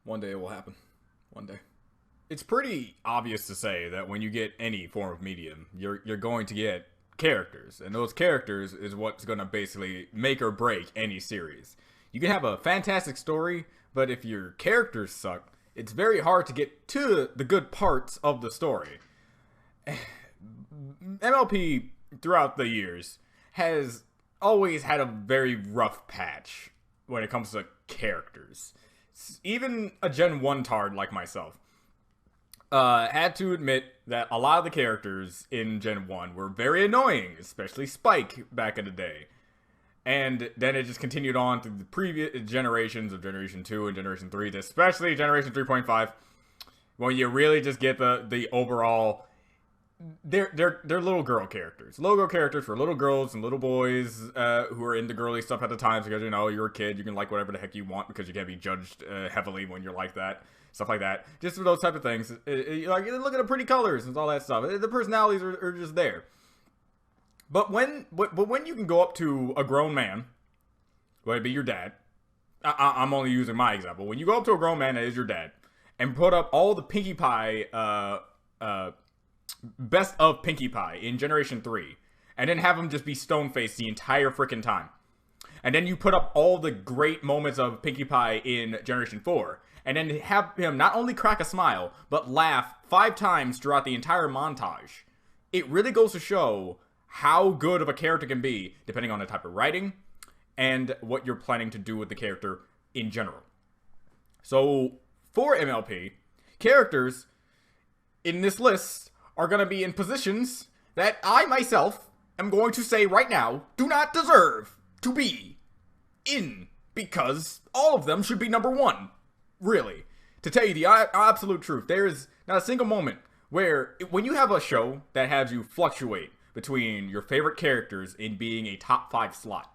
One day it will happen. One day. It's pretty obvious to say that when you get any form of medium, you're going to get characters, and those characters is what's going to basically make or break any series. You can have a fantastic story, but if your characters suck, it's very hard to get to the good parts of the story. MLP throughout the years has always had a very rough patch when it comes to characters. Even a Gen 1 tard like myself had to admit that a lot of the characters in Gen 1 were very annoying, especially Spike back in the day. And then it just continued on through the previous generations of Generation 2 and Generation 3, especially Generation 3.5, when you really just get the overall... They're little girl characters. Little girl characters for little girls and little boys who are into girly stuff at the time because, you know, you're a kid. You can like whatever the heck you want because you can't be judged heavily when you're like that. Stuff like that. Just for those type of things. Like, look at the pretty colors and all that stuff. The personalities are just there. But when you can go up to a grown man, whether it be your dad, I'm only using my example. When you go up to a grown man that is your dad and put up all the Pinkie Pie best of Pinkie Pie in Generation 3, and then have him just be stone-faced the entire freaking time. And then you put up all the great moments of Pinkie Pie in Generation 4, and then have him not only crack a smile, but laugh 5 times throughout the entire montage. It really goes to show how good of a character can be, depending on the type of writing, and what you're planning to do with the character in general. So, for MLP, characters in this list are going to be in positions that I myself am going to say right now do not deserve to be in, because all of them should be number 1. Really. To tell you the absolute truth, there's not a single moment where, when you have a show that has you fluctuate between your favorite characters in being a top 5 slot,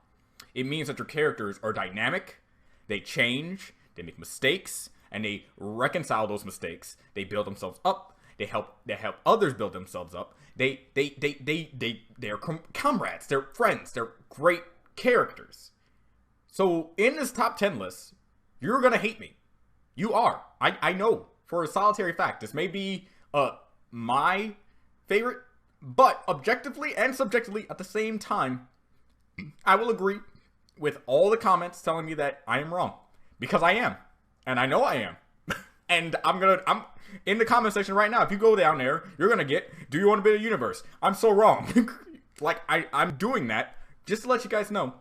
it means that your characters are dynamic, they change, they make mistakes, and they reconcile those mistakes. They build themselves up. They help others build themselves up. They're comrades. They're friends. They're great characters. So in this top 10 list, you're gonna hate me. You are. I know for a solitary fact. This may be my favorite, but objectively and subjectively at the same time, I will agree with all the comments telling me that I am wrong, because I am, and I know I am. And I'm in the comment section right now. If you go down there, you're gonna get, do you want to build a universe? I'm so wrong. Like, I'm doing that just to let you guys know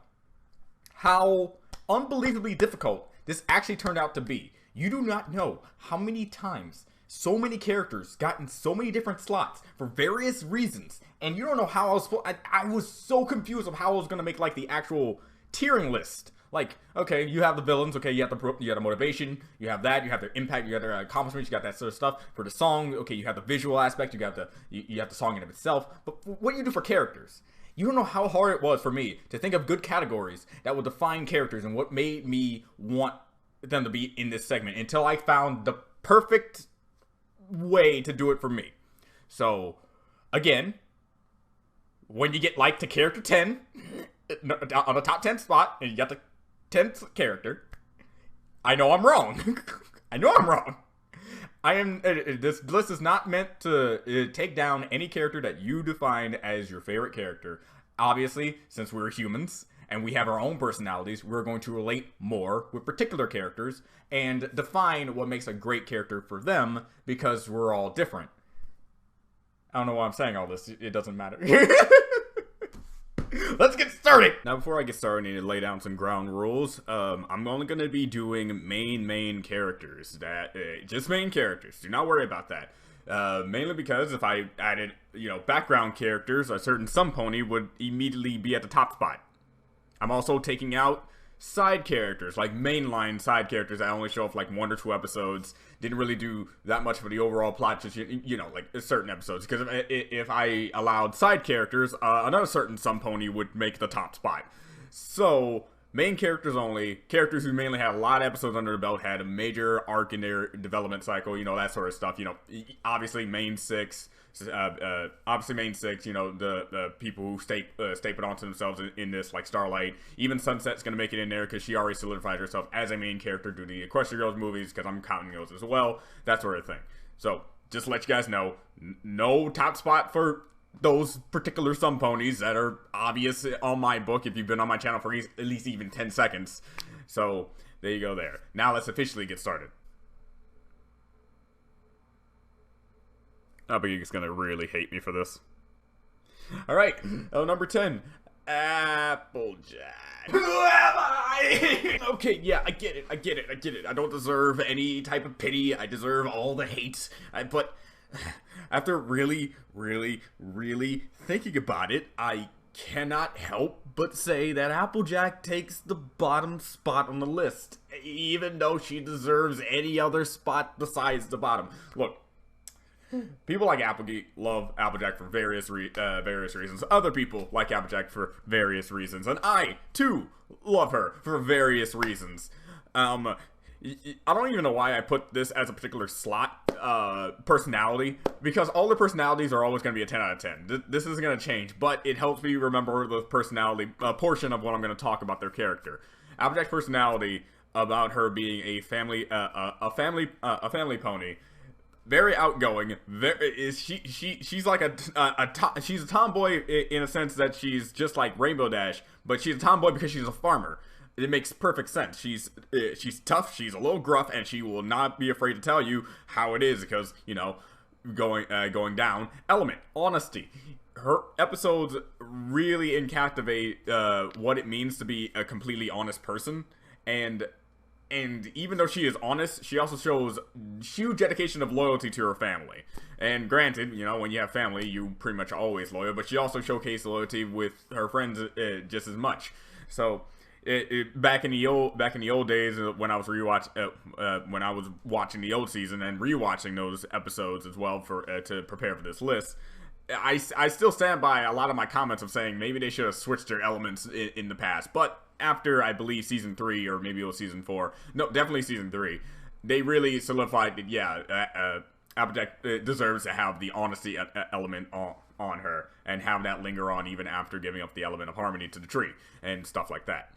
how unbelievably difficult this actually turned out to be. You do not know how many times so many characters got in so many different slots for various reasons, and you don't know how I was so confused of how I was gonna make, like, the actual tiering list. Like, okay, you have the villains, okay, you have the motivation, you have that, you have their impact, you have their accomplishments, you got that sort of stuff. For the song, okay, you have the visual aspect, you have the song in of itself. But what do you do for characters? You don't know how hard it was for me to think of good categories that would define characters and what made me want them to be in this segment until I found the perfect way to do it for me. So, again, when you get, like, to character 10 on the top 10 spot, and you got the 10th character, I know I'm wrong. I know I'm wrong. This list is not meant to take down any character that you define as your favorite character. Obviously, since we're humans and we have our own personalities, we're going to relate more with particular characters and define what makes a great character for them, because we're all different. I don't know why I'm saying all this. It doesn't matter. Let's get started! Now, before I get started, I need to lay down some ground rules. I'm only going to be doing main characters. Just main characters. Do not worry about that. Mainly because if I added, background characters, a certain Sun Pony would immediately be at the top spot. I'm also taking out side characters, like mainline side characters that only show up like 1 or 2 episodes. Didn't really do that much for the overall plot, just, like certain episodes. Because if I allowed side characters, another certain Sun Pony would make the top spot. So, main characters only, characters who mainly had a lot of episodes under the belt, had a major arc in their development cycle, that sort of stuff. Obviously main 6, Obviously main six, you know, the people who stay put onto themselves in this, like Starlight. Even Sunset's gonna make it in there because she already solidified herself as a main character due to the Equestria Girls movies, because I'm counting those as well, that sort of thing. So just to let you guys know, no top spot for those particular Sun Ponies that are obvious on my book if you've been on my channel for at least even 10 seconds. So there you go there. Now let's officially get started. I think he's gonna really hate me for this. Alright, number 10. Applejack. Who am I? Okay, yeah, I get it. I don't deserve any type of pity. I deserve all the hate. But after really thinking about it, I cannot help but say that Applejack takes the bottom spot on the list, even though she deserves any other spot besides the bottom. Look, people like Applejack love Applejack for various reasons. Other people like Applejack for various reasons, and I too love her for various reasons. I don't even know why I put this as a particular slot, personality, because all the personalities are always going to be a 10 out of 10. This isn't going to change, but it helps me remember the personality portion of what I'm going to talk about their character. Applejack's personality about her being a family pony. Very outgoing. She's like she's a tomboy in a sense that she's just like Rainbow Dash, but she's a tomboy because she's a farmer. It makes perfect sense. She's tough, she's a little gruff, and she will not be afraid to tell you how it is, because, you know, going down. Element, honesty. Her episodes really encapsulate what it means to be a completely honest person, and even though she is honest, she also shows huge dedication of loyalty to her family. And granted, you know, when you have family, you pretty much always loyal, but she also showcased loyalty with her friends just as much. So back in the old days, when I was when I was watching the old season and rewatching those episodes as well for to prepare for this list, I still stand by a lot of my comments of saying maybe they should have switched their elements in the past. But after, I believe, season 3, or maybe it was season 4, no, definitely season 3, they really solidified that, yeah, Applejack deserves to have the honesty element on her, and have that linger on even after giving up the element of harmony to the tree and stuff like that.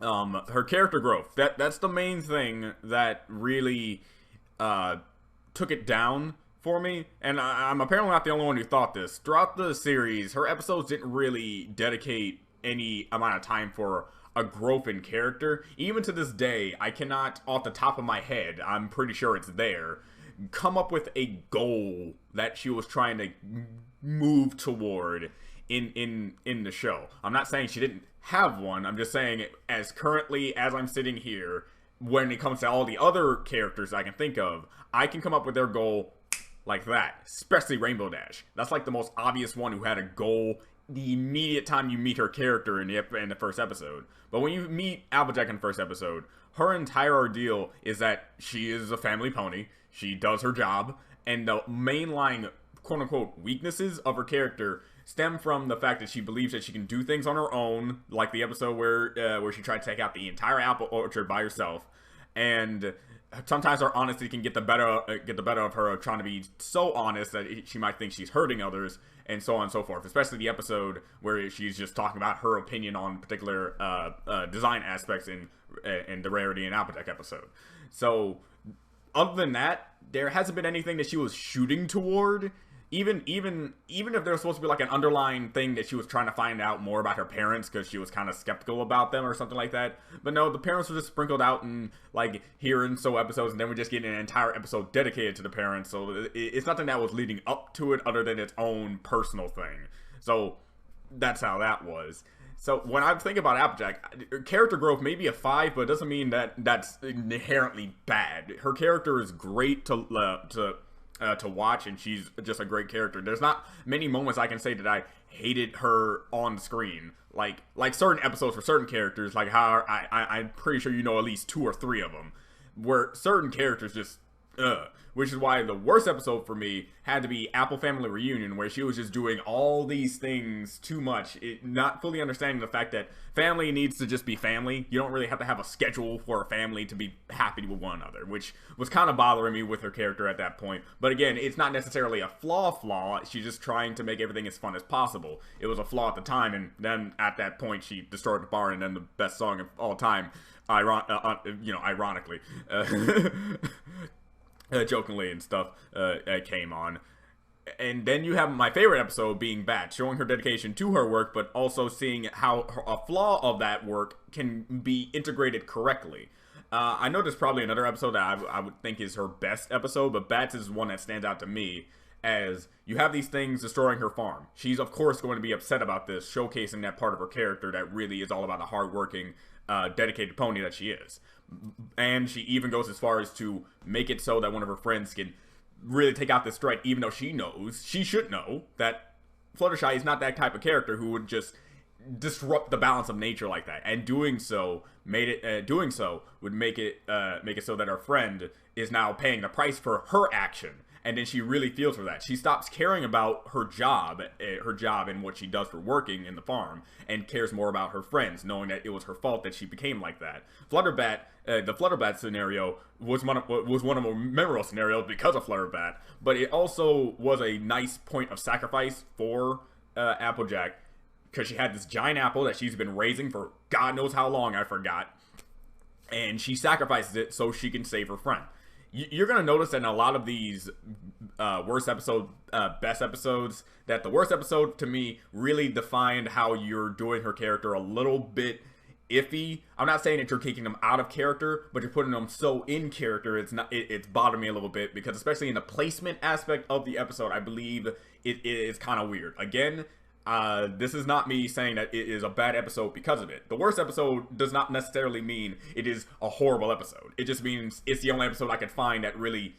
Her character growth, that's the main thing that really took it down for me, and I'm apparently not the only one who thought this. Throughout the series, her episodes didn't really dedicate any amount of time for a growth in character. Even to this day, I cannot, off the top of my head, I'm pretty sure it's there, come up with a goal that she was trying to move toward in the show. I'm not saying she didn't have one, I'm just saying, as currently as I'm sitting here, when it comes to all the other characters I can think of, I can come up with their goal like that, especially Rainbow Dash. That's like the most obvious one who had a goal the immediate time you meet her character in the first episode. But when you meet Applejack in the first episode, her entire ordeal is that she is a family pony, she does her job, and the mainline quote-unquote weaknesses of her character stem from the fact that she believes that she can do things on her own, like the episode where she tried to take out the entire apple orchard by herself, and sometimes her honesty can get the better of her, trying to be so honest that she might think she's hurting others, and so on and so forth. Especially the episode where she's just talking about her opinion on particular design aspects in the Rarity and Applejack episode. So, other than that, there hasn't been anything that she was shooting toward. Even if there was supposed to be like an underlying thing that she was trying to find out more about her parents because she was kind of skeptical about them or something like that. But no, the parents were just sprinkled out in like here and so episodes, and then we're just getting an entire episode dedicated to the parents. So it's nothing that was leading up to it other than its own personal thing. So that's how that was. So when I think about Applejack, character growth may be a 5, but it doesn't mean that that's inherently bad. Her character is great to watch, and she's just a great character. There's not many moments I can say that I hated her on screen. Like certain episodes for certain characters, like how I'm pretty sure you know at least 2 or 3 of them, where certain characters just Which is why the worst episode for me had to be Apple Family Reunion, where she was just doing all these things too much, not fully understanding the fact that family needs to just be family. You don't really have to have a schedule for a family to be happy with one another, which was kind of bothering me with her character at that point. But again, it's not necessarily a flaw. She's just trying to make everything as fun as possible. It was a flaw at the time, and then at that point she destroyed the bar, and then the best song of all time, ironically. Jokingly and stuff, came on. And then you have my favorite episode being Bat, showing her dedication to her work, but also seeing how a flaw of that work can be integrated correctly. I know there's probably another episode that I would think is her best episode, but Bats is one that stands out to me, as you have these things destroying her farm. She's of course going to be upset about this, showcasing that part of her character that really is all about the hardworking, dedicated pony that she is. And she even goes as far as to make it so that one of her friends can really take out this threat, even though she should know that Fluttershy is not that type of character who would just disrupt the balance of nature like that. And doing so would make it so that her friend is now paying the price for her action. And then she really feels for that. She stops caring about her job and what she does for working in the farm, and cares more about her friends, knowing that it was her fault that she became like that. The Flutterbat scenario was one of the memorable scenarios because of Flutterbat, but it also was a nice point of sacrifice for Applejack, because she had this giant apple that she's been raising for God knows how long, I forgot, and she sacrifices it so she can save her friend. You're going to notice that in a lot of these best episodes, that the worst episode to me really defined how you're doing her character a little bit iffy. I'm not saying that you're taking them out of character, but you're putting them so in character, it's bothering me a little bit, because especially in the placement aspect of the episode, I believe it is kind of weird. Again, this is not me saying that it is a bad episode because of it. The worst episode does not necessarily mean it is a horrible episode. It just means it's the only episode I could find that really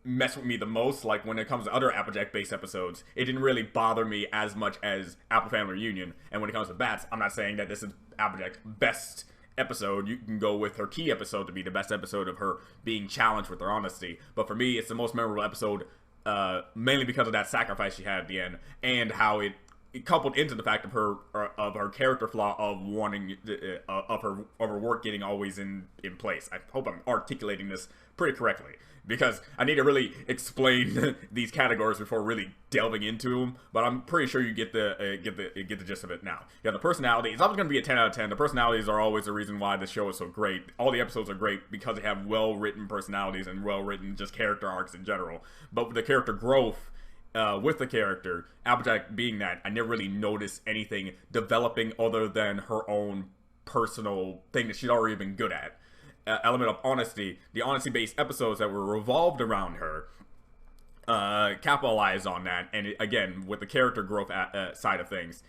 messed with me the most. Like when it comes to other Applejack-based episodes, it didn't really bother me as much as Apple Family Reunion. And when it comes to Bats, I'm not saying that this is Applejack's best episode. You can go with her key episode to be the best episode of her being challenged with her honesty. But for me, it's the most memorable episode, mainly because of that sacrifice she had at the end, and how it coupled into the fact of her character flaw of wanting of her work getting always in place. I hope I'm articulating this pretty correctly, because I need to really explain these categories before really delving into them. But I'm pretty sure you get the gist of it now. Yeah, the personality is always going to be a 10 out of 10. The personalities are always the reason why the show is so great. All the episodes are great because they have well-written personalities and well-written just character arcs in general. But the character growth, with the character, Applejack being that, I never really noticed anything developing other than her own personal thing that she'd already been good at. Element of honesty, the honesty-based episodes that were revolved around her, capitalized on that, and again, with the character growth side of things.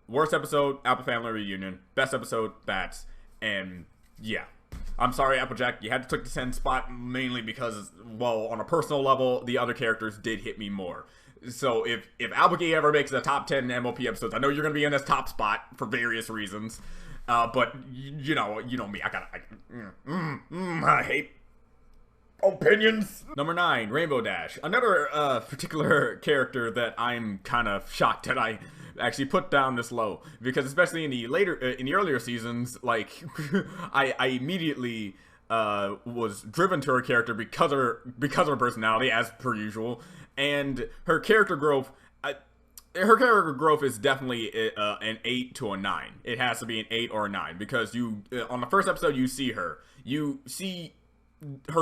Worst episode, Apple Family Reunion. Best episode, Bats. And yeah. I'm sorry, Applejack, you had to take the 10 spot mainly because, well, on a personal level, the other characters did hit me more. So if Applejack ever makes the top 10 MLP episodes, I know you're going to be in this top spot for various reasons. But you know me, I hate opinions. Number 9, Rainbow Dash. Another particular character that I'm kind of shocked that I actually put down this low, because especially in the earlier seasons, like I immediately was driven to her character because of her personality, as per usual, and her character growth. Her character growth is definitely an 8 to a 9. It has to be an 8 or a 9, because you on the first episode you see her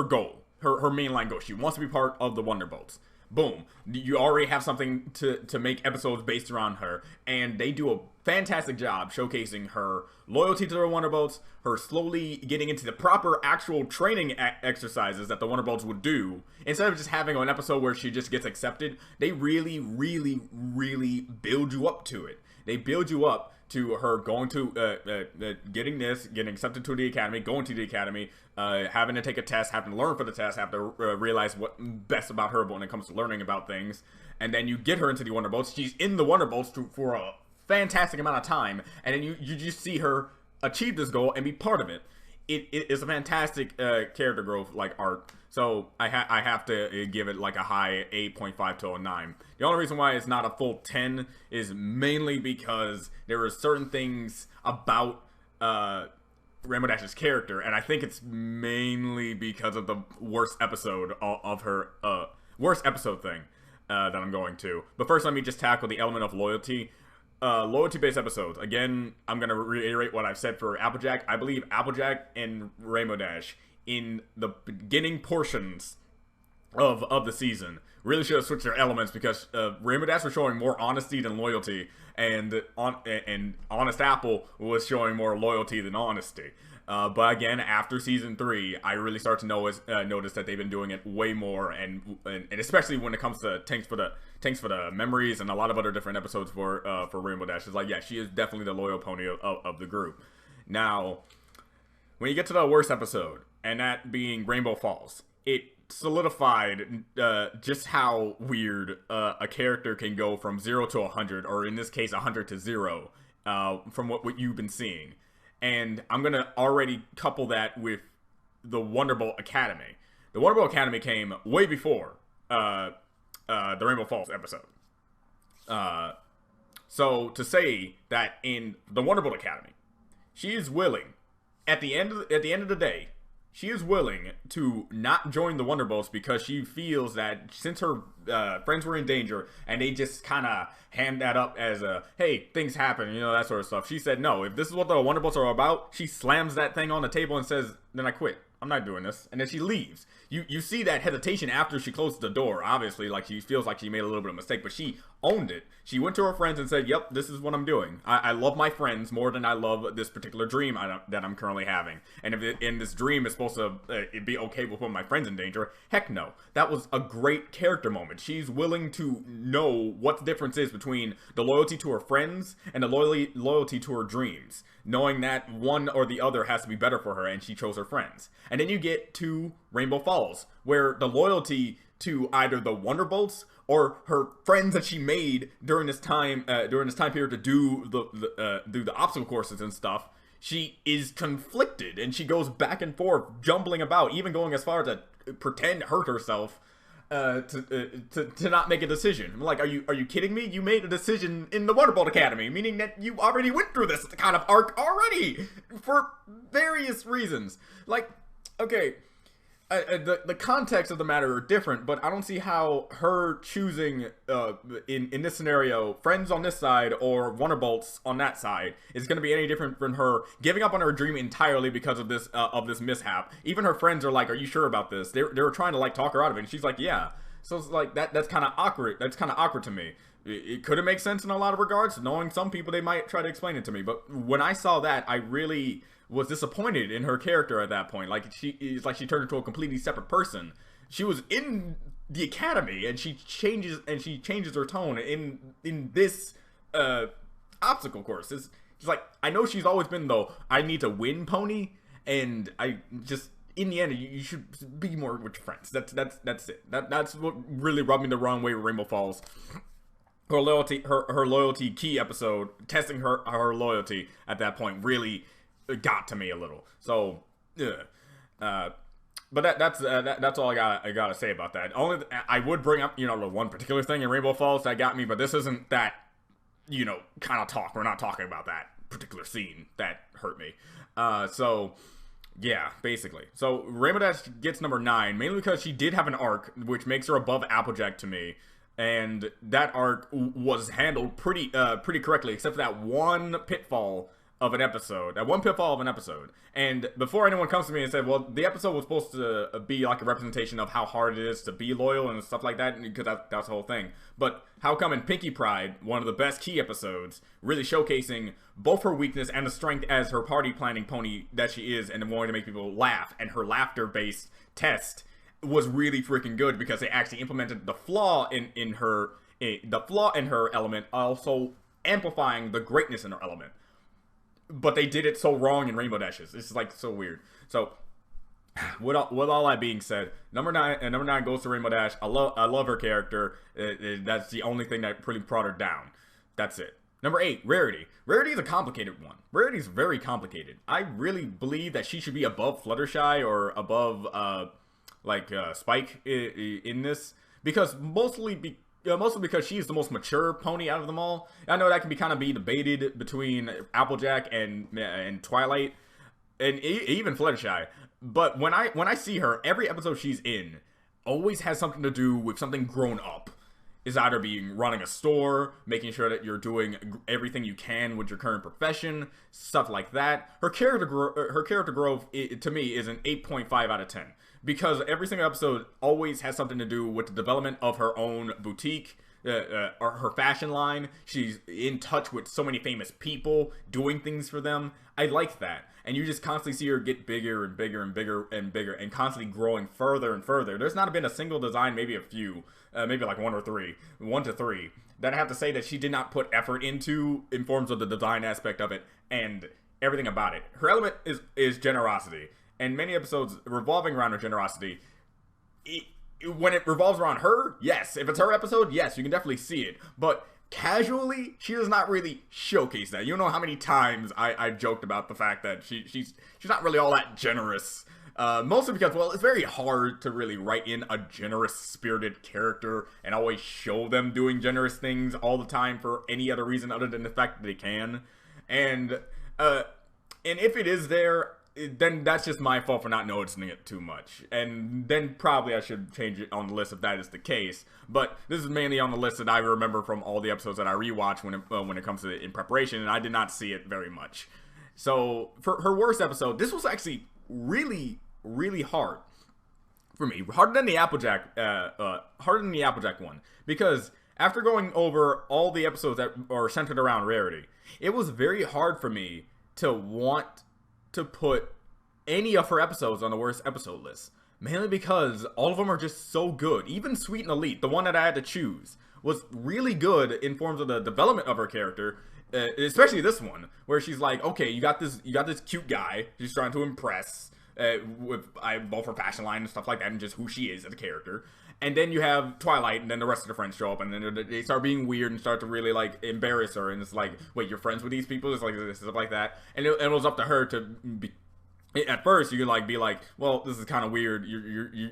goal, her mainline goal. She wants to be part of the Wonderbolts. Boom. You already have something to make episodes based around her, and they do a fantastic job showcasing her loyalty to the Wonderbolts, her slowly getting into the proper actual training exercises that the Wonderbolts would do. Instead of just having an episode where she just gets accepted, they really, really, really build you up to it. They build you up to her going to, getting accepted to the academy, going to the academy, having to take a test, having to learn for the test, have to realize what best about her when it comes to learning about things. And then you get her into the Wonderbolts. She's in the Wonderbolts for a fantastic amount of time. And then you just see her achieve this goal and be part of it. it is a fantastic character growth like arc. So I have to give it like a high 8.5 to a 9. The only reason why it's not a full 10 is mainly because there are certain things about Rainbow Dash's character, and I think it's mainly because of the worst episode of her worst episode thing that I'm going to. But first, let me just tackle the element of loyalty. Loyalty-based episodes. Again, I'm going to reiterate what I've said for Applejack. I believe Applejack and Rainbow Dash, in the beginning portions of the season, really should have switched their elements, because Rainbow Dash was showing more honesty than loyalty, and Honest Apple was showing more loyalty than honesty. But again, after season 3, I really start to notice that they've been doing it way more, and especially when it comes to Tanks for the Memories and a lot of other different episodes for Rainbow Dash. It's like, yeah, she is definitely the loyal pony of the group. Now, when you get to the worst episode, and that being Rainbow Falls, it solidified just how weird a character can go from 0 to 100, or in this case 100 to 0, from what you've been seeing. And I'm gonna already couple that with the Wonderbolt Academy. The Wonderbolt Academy came way before the Rainbow Falls episode. So to say that in the Wonderbolt Academy, she is willing, at the end of the day, she is willing to not join the Wonderbolts because she feels that since her friends were in danger and they just kind of hand that up as a, hey, things happen, you know, that sort of stuff. She said, no, if this is what the Wonderbolts are about, she slams that thing on the table and says, then I quit. I'm not doing this. And then she leaves. You see that hesitation after she closes the door. Obviously, like, she feels like she made a little bit of a mistake, but she owned it. She went to her friends and said, yep, this is what I'm doing. I love my friends more than I love this particular dream that I'm currently having. And if this dream is supposed to be okay with putting my friends in danger, heck no. That was a great character moment. She's willing to know what the difference is between the loyalty to her friends and the loyalty to her dreams, knowing that one or the other has to be better for her, and she chose her friends. And then you get to Rainbow Falls, where the loyalty to either the Wonderbolts or her friends that she made during this time period to do the obstacle courses and stuff, she is conflicted, and she goes back and forth, jumbling about, even going as far as to pretend hurt herself to not make a decision. I'm like, are you kidding me? You made a decision in the Wonderbolt Academy, meaning that you already went through this kind of arc already for various reasons. Like, okay, the context of the matter are different, but I don't see how her choosing in this scenario friends on this side or Wonderbolts on that side is going to be any different from her giving up on her dream entirely because of this mishap. Even her friends are like, "Are you sure about this?" They were trying to like talk her out of it, and she's like, "Yeah." So it's like that's kind of awkward. That's kind of awkward to me. It could have made sense in a lot of regards. Knowing some people, they might try to explain it to me, but when I saw that, I really was disappointed in her character at that point. Like, she turned into a completely separate person. She was in the academy, and she changes her tone in this obstacle course. It's like, I know she's always been though, I need to win pony, and I just, in the end, you should be more with your friends. That's it. That's what really rubbed me the wrong way with Rainbow Falls. Her loyalty key episode, testing her loyalty at that point, really got to me a little. So, but that's all I gotta say about that. Only I would bring up, the one particular thing in Rainbow Falls that got me, but this isn't that, kind of talk. We're not talking about that particular scene that hurt me. So yeah, basically. So Rainbow Dash gets number 9, mainly because she did have an arc, which makes her above Applejack to me. And that arc was handled pretty correctly, except for that one pitfall of an episode. And before anyone comes to me and said, well, the episode was supposed to be like a representation of how hard it is to be loyal and stuff like that, because that's the whole thing. But how come in Pinkie Pie, one of the best key episodes, really showcasing both her weakness and the strength as her party planning pony that she is, and wanting to make people laugh, and her laughter-based test was really freaking good, because they actually implemented the flaw in her element, also amplifying the greatness in her element. But they did it so wrong in Rainbow Dashes. It's like so weird. So, with all that being said, number 9 goes to Rainbow Dash. I love her character. That's the only thing that pretty brought her down. That's it. Number 8, Rarity. Rarity is a complicated one. Rarity is very complicated. I really believe that she should be above Fluttershy or above, Spike in this. Because mostly because she's the most mature pony out of them all. I know that can be kind of be debated between Applejack and Twilight, and even Fluttershy. But when I see her, every episode she's in always has something to do with something grown up. Is either being running a store, making sure that you're doing everything you can with your current profession, stuff like that. Her character growth to me is an 8.5 out of 10 because every single episode always has something to do with the development of her own boutique. Or her fashion line. She's in touch with so many famous people, doing things for them. I like that. And you just constantly see her get bigger and bigger and bigger and bigger and constantly growing further and further. There's not been a single design, maybe a few, maybe like 1 to 3, that I have to say that she did not put effort into in forms of the design aspect of it and everything about it. Her element is generosity. And many episodes revolving around her generosity, when it revolves around her, yes. If it's her episode, yes, you can definitely see it. But casually, she does not really showcase that. You know how many times I've joked about the fact that she's not really all that generous. Mostly because, well, it's very hard to really write in a generous spirited character and always show them doing generous things all the time for any other reason other than the fact that they can. And if it is there, then that's just my fault for not noticing it too much. And then probably I should change it on the list if that is the case. But this is mainly on the list that I remember from all the episodes that I rewatch when it comes to it in preparation, and I did not see it very much. So for her worst episode, this was actually really, really hard for me. Harder than the Applejack one. Because after going over all the episodes that are centered around Rarity, it was very hard for me to want to put any of her episodes on the worst episode list. Mainly because all of them are just so good. Even Sweet and Elite, the one that I had to choose, was really good in forms of the development of her character. Especially this one, where she's like, okay, you got this cute guy she's trying to impress with both her fashion line and stuff like that, and just who she is as a character. And then you have Twilight, and then the rest of the friends show up, and then they start being weird and start to really, like, embarrass her. And it's like, wait, you're friends with these people? It's like this, stuff like that. And it was up to her to be. At first, you can, like, be like, well, this is kind of weird.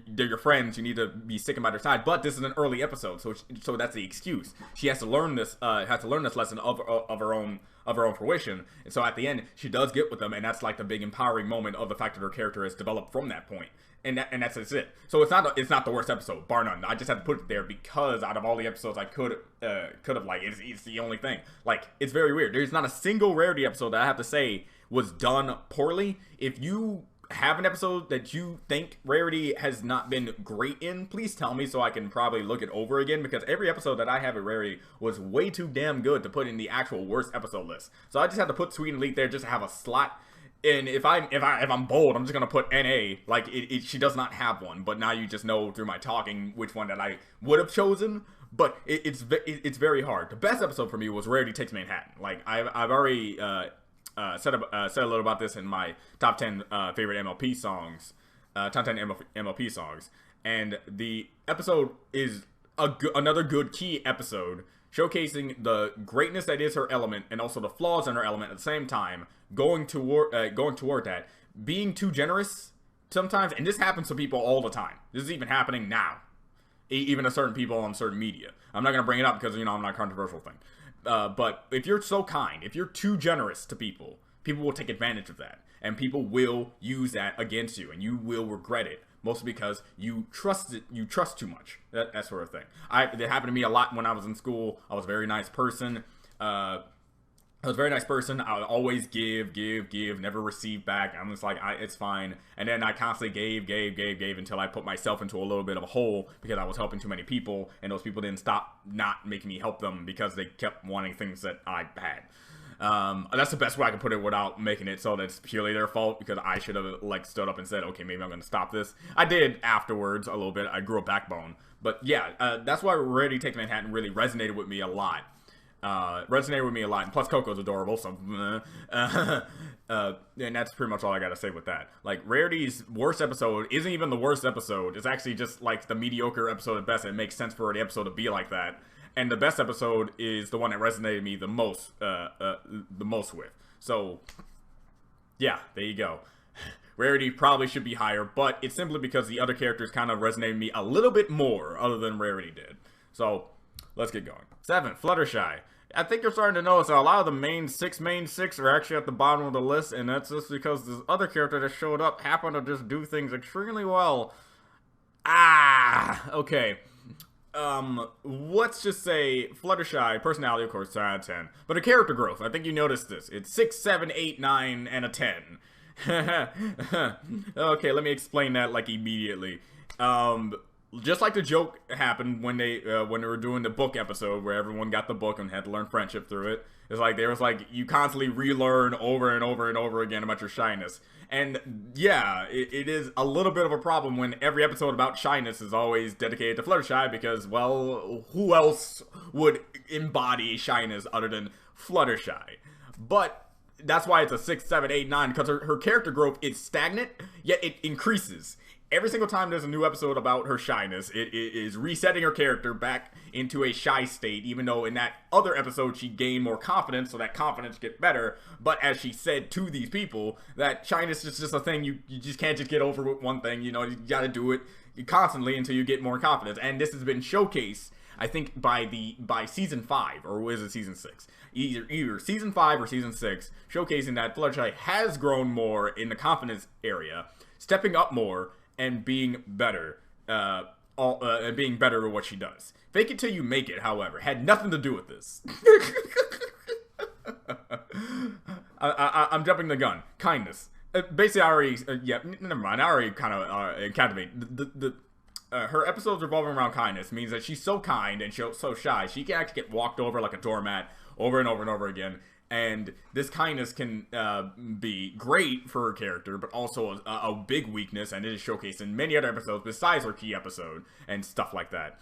They're your friends. You need to be sticking by their side. But this is an early episode, so that's the excuse. She has to learn this. Lesson of her own fruition. And so at the end, she does get with them, and that's like the big empowering moment of the fact that her character has developed from that point. And that's it. So it's not the worst episode, bar none. I just had to put it there because out of all the episodes I could have, like, it's the only thing. Like, it's very weird. There's not a single Rarity episode that I have to say was done poorly. If you have an episode that you think Rarity has not been great in, please tell me so I can probably look it over again, because every episode that I have at Rarity was way too damn good to put in the actual worst episode list. So I just had to put Sweet and Elite there just to have a slot. And if I'm bold, I'm just gonna put NA. Like, she does not have one, but now you just know through my talking which one that I would have chosen. But it's very hard. The best episode for me was Rarity Takes Manhattan. Like, I've already said a little about this in my top 10 favorite MLP songs, top 10 MLP songs, and the episode is another good key episode, showcasing the greatness that is her element and also the flaws in her element at the same time, going toward that, being too generous sometimes, and this happens to people all the time. This is even happening now, even to certain people on certain media. I'm not gonna bring it up because, you know, I'm not a controversial thing. But if you're so kind, if you're too generous to people, people will take advantage of that. And people will use that against you, and you will regret it. Mostly because you trust too much. That sort of thing. It happened to me a lot when I was in school. I was a very nice person. I would always give, never receive back. I'm just like, it's fine. And then I constantly gave until I put myself into a little bit of a hole because I was helping too many people, and those people didn't stop not making me help them because they kept wanting things that I had. That's the best way I can put it without making it so that it's purely their fault, because I should have, like, stood up and said, okay, maybe I'm going to stop this. I did afterwards a little bit. I grew a backbone. But yeah, that's why Rarity Takes Manhattan really resonated with me a lot. And plus Coco's adorable, so and that's pretty much all I gotta say with that. Like, Rarity's worst episode isn't even the worst episode. It's actually just like the mediocre episode at best. It makes sense for the episode to be like that. and the best episode is the one that resonated me the most with. So, yeah, there you go. Rarity probably should be higher, but it's simply because the other characters kind of resonated with me a little bit more, other than Rarity did. So, let's get going. 7, Fluttershy. I think you're starting to notice that a lot of the main six are actually at the bottom of the list, and that's just because this other character that showed up happened to just do things extremely well. Okay. Let's just say Fluttershy, personality, of course, 10 out of 10. But a character growth, I think you noticed this. It's 6, 7, 8, 9, and a 10. Okay, let me explain that, like, immediately. Just like the joke happened when they were doing the book episode where everyone got the book and had to learn friendship through it. It's like there was like you constantly relearn over and over and over again about your shyness. And yeah, it is a little bit of a problem when every episode about shyness is always dedicated to Fluttershy because, well, who else would embody shyness other than Fluttershy? But that's why it's a 6, 7, 8, 9, because her character growth is stagnant, yet it increases. Every single time there's a new episode about her shyness, it is resetting her character back into a shy state, even though in that other episode she gained more confidence, so that confidence get better. But as she said to these people, that shyness is just a thing you just can't just get over with one thing, you know, you gotta do it constantly until you get more confidence. And this has been showcased, I think, by season 5, or is it season 6? Either season 5 or season 6, showcasing that Fluttershy has grown more in the confidence area, stepping up more, and being better, being better at what she does. Fake it till you make it, however, had nothing to do with this. I'm jumping the gun. Kindness. Basically, I already, yeah, never mind. I already kind of captivate. Her episodes revolving around kindness means that she's so kind and so shy, she can actually get walked over like a doormat over and over and over again. And this kindness can be great for her character, but also a big weakness, and it is showcased in many other episodes besides her key episode and stuff like that.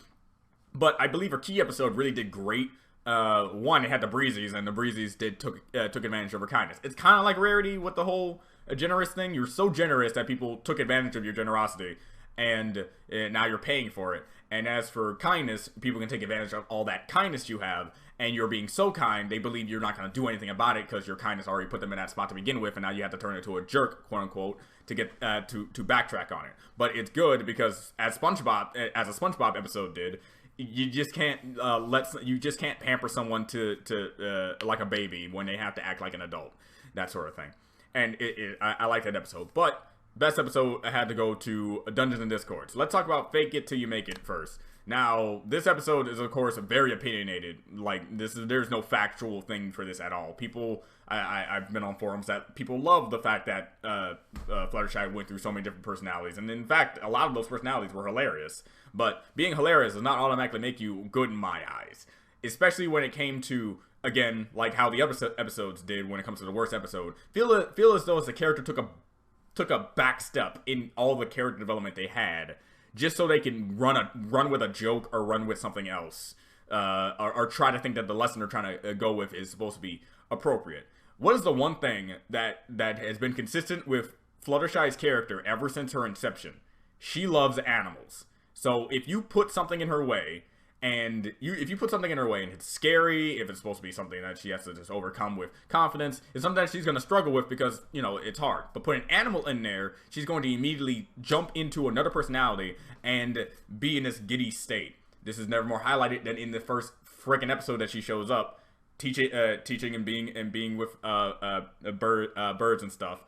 But I believe her key episode really did great. One, it had the Breezies, and the Breezies took advantage of her kindness. It's kind of like Rarity with the whole generous thing. You're so generous that people took advantage of your generosity, and now you're paying for it. And as for kindness, people can take advantage of all that kindness you have, and you're being so kind, they believe you're not going to do anything about it because your kindness already put them in that spot to begin with, and now you have to turn into a jerk, quote unquote, to get to backtrack on it. But it's good because as a SpongeBob episode did, you just can't pamper someone to like a baby when they have to act like an adult, that sort of thing. And I like that episode, but best episode had to go to Dungeons and Discords. Let's talk about Fake It Till You Make It first. Now, this episode is, of course, very opinionated. Like, there's no factual thing for this at all. People, I've been on forums that people love the fact that Fluttershy went through so many different personalities. And in fact, a lot of those personalities were hilarious. But being hilarious does not automatically make you good in my eyes. Especially when it came to, again, like how the episodes did when it comes to the worst episode. Feel as though the character took a back step in all the character development they had, just so they can run with a joke or run with something else, or try to think that the lesson they're trying to go with is supposed to be appropriate. What is the one thing that has been consistent with Fluttershy's character ever since her inception? She loves animals. So if you put something in her way, and if you put something in her way and it's scary, if it's supposed to be something that she has to just overcome with confidence, it's something that she's going to struggle with because, you know, it's hard. But put an animal in there, she's going to immediately jump into another personality and be in this giddy state. This is never more highlighted than in the first freaking episode that she shows up, teaching and being with birds and stuff.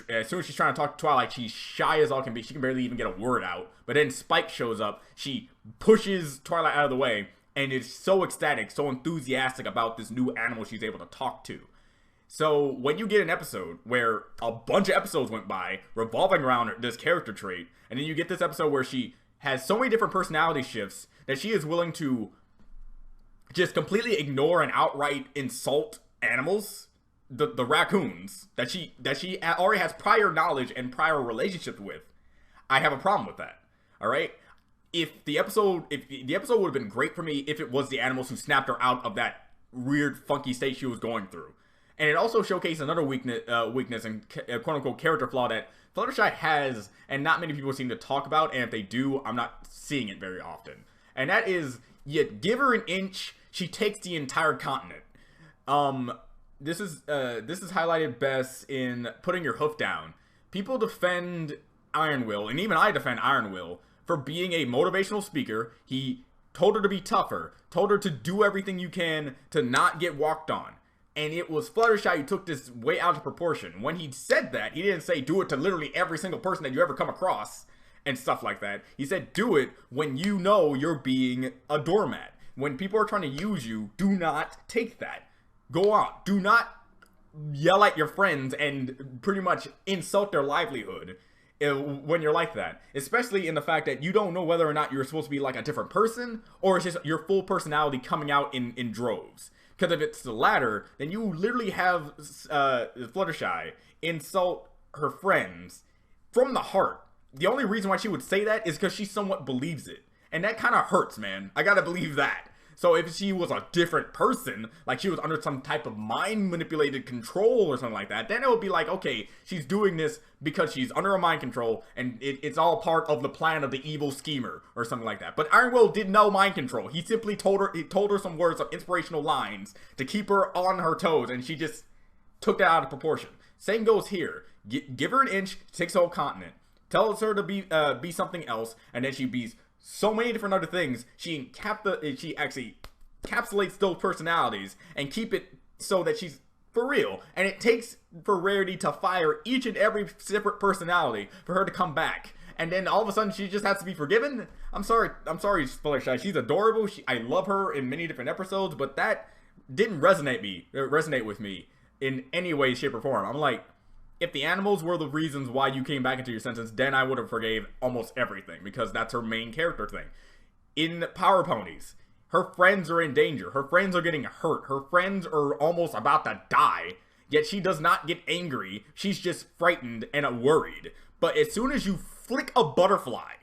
As soon as she's trying to talk to Twilight, she's shy as all can be. She can barely even get a word out. But then Spike shows up. She pushes Twilight out of the way and is so ecstatic, so enthusiastic about this new animal she's able to talk to. So when you get an episode where a bunch of episodes went by revolving around this character trait, and then you get this episode where she has so many different personality shifts that she is willing to just completely ignore and outright insult animals, the raccoons that she already has prior knowledge and prior relationship with, I have a problem with that. All right, if the episode would have been great for me if it was the animals who snapped her out of that weird funky state she was going through. And it also showcased another weakness and quote unquote character flaw that Fluttershy has, and not many people seem to talk about. And if they do, I'm not seeing it very often. And that is, Yet give her an inch, she takes the entire continent. This is highlighted best in Putting Your Hoof Down. People defend Iron Will, and even I defend Iron Will, for being a motivational speaker. He told her to be tougher, told her to do everything you can to not get walked on. And it was Fluttershy who took this way out of proportion. When he said that, he didn't say do it to literally every single person that you ever come across and stuff like that. He said do it when you know you're being a doormat. When people are trying to use you, do not take that. Go on. Do not yell at your friends and pretty much insult their livelihood when you're like that. Especially in the fact that you don't know whether or not you're supposed to be like a different person, or it's just your full personality coming out in droves. Because if it's the latter, then you literally have Fluttershy insult her friends from the heart. The only reason why she would say that is because she somewhat believes it. And that kind of hurts, man. I gotta believe that. So if she was a different person, like she was under some type of mind manipulated control or something like that, then it would be like, okay, she's doing this because she's under a mind control and it's all part of the plan of the evil schemer or something like that. But Iron Will did no mind control. He simply told her some words of inspirational lines to keep her on her toes, and she just took that out of proportion. Same goes here. Give her an inch, takes the whole continent. Tells her to be something else, and then she be so many different other things. She actually encapsulates those personalities and keep it so that she's for real. And it takes for Rarity to fire each and every separate personality for her to come back. And then all of a sudden she just has to be forgiven. I'm sorry, Fluttershy. She's adorable. I love her in many different episodes, but that didn't resonate with me in any way, shape, or form. I'm like, if the animals were the reasons why you came back into your senses, then I would have forgave almost everything, because that's her main character thing. In Power Ponies, her friends are in danger. Her friends are getting hurt. Her friends are almost about to die, yet she does not get angry. She's just frightened and worried. But as soon as you flick a butterfly,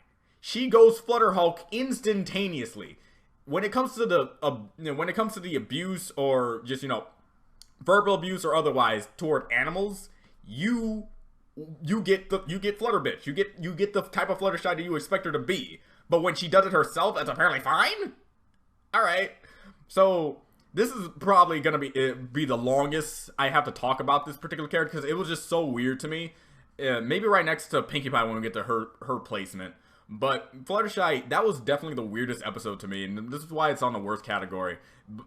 she goes Flutter Hulk instantaneously. When it comes to the abuse, or just, verbal abuse or otherwise toward animals, you get Flutter bitch. You get the type of Fluttershy that you expect her to be. But when she does it herself, that's apparently fine. All right. So this is probably gonna be the longest I have to talk about this particular character, because it was just so weird to me. Maybe right next to Pinkie Pie when we get to her placement. But Fluttershy, that was definitely the weirdest episode to me, and this is why it's on the worst category.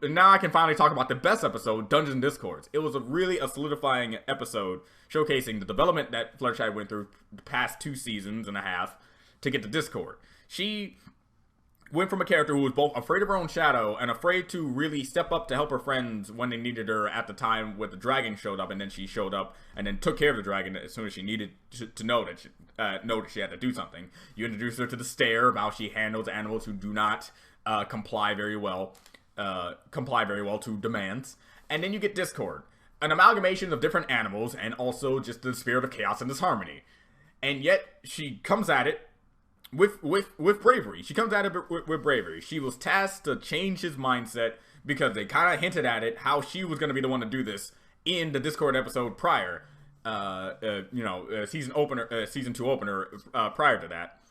And now I can finally talk about the best episode, Dungeons & Discords. It was a solidifying episode, showcasing the development that Fluttershy went through the past 2 seasons and a half to get to Discord. She went from a character who was both afraid of her own shadow and afraid to really step up to help her friends when they needed her at the time when the dragon showed up, and then she showed up and then took care of the dragon as soon as she needed to know that she had to do something. You introduce her to the stare of how she handles animals who do not comply very well to demands. And then you get Discord, an amalgamation of different animals and also just the spirit of chaos and disharmony. And yet she comes at it with bravery. She comes at it with bravery. She was tasked to change his mindset because they kind of hinted at it, how she was going to be the one to do this in the Discord episode prior. Season 2 opener prior to that.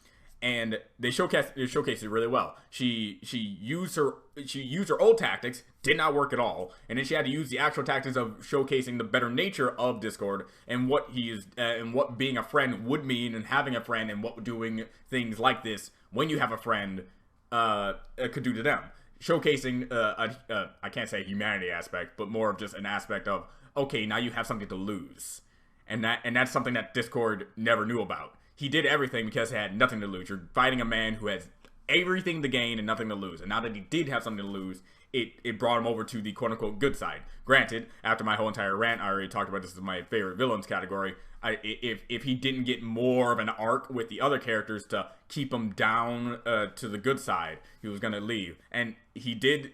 And they showcased it really well. She used her old tactics, did not work at all, and then she had to use the actual tactics of showcasing the better nature of Discord and what and what being a friend would mean, and having a friend, and what doing things like this when you have a friend could do to them. Showcasing I can't say a humanity aspect, but more of just an aspect of, okay, now you have something to lose, and that's something that Discord never knew about. He did everything because he had nothing to lose. You're fighting a man who has everything to gain and nothing to lose. And now that he did have something to lose, it brought him over to the quote-unquote good side. Granted, after my whole entire rant, I already talked about this as my favorite villains category. If he didn't get more of an arc with the other characters to keep him down to the good side, he was going to leave. And he did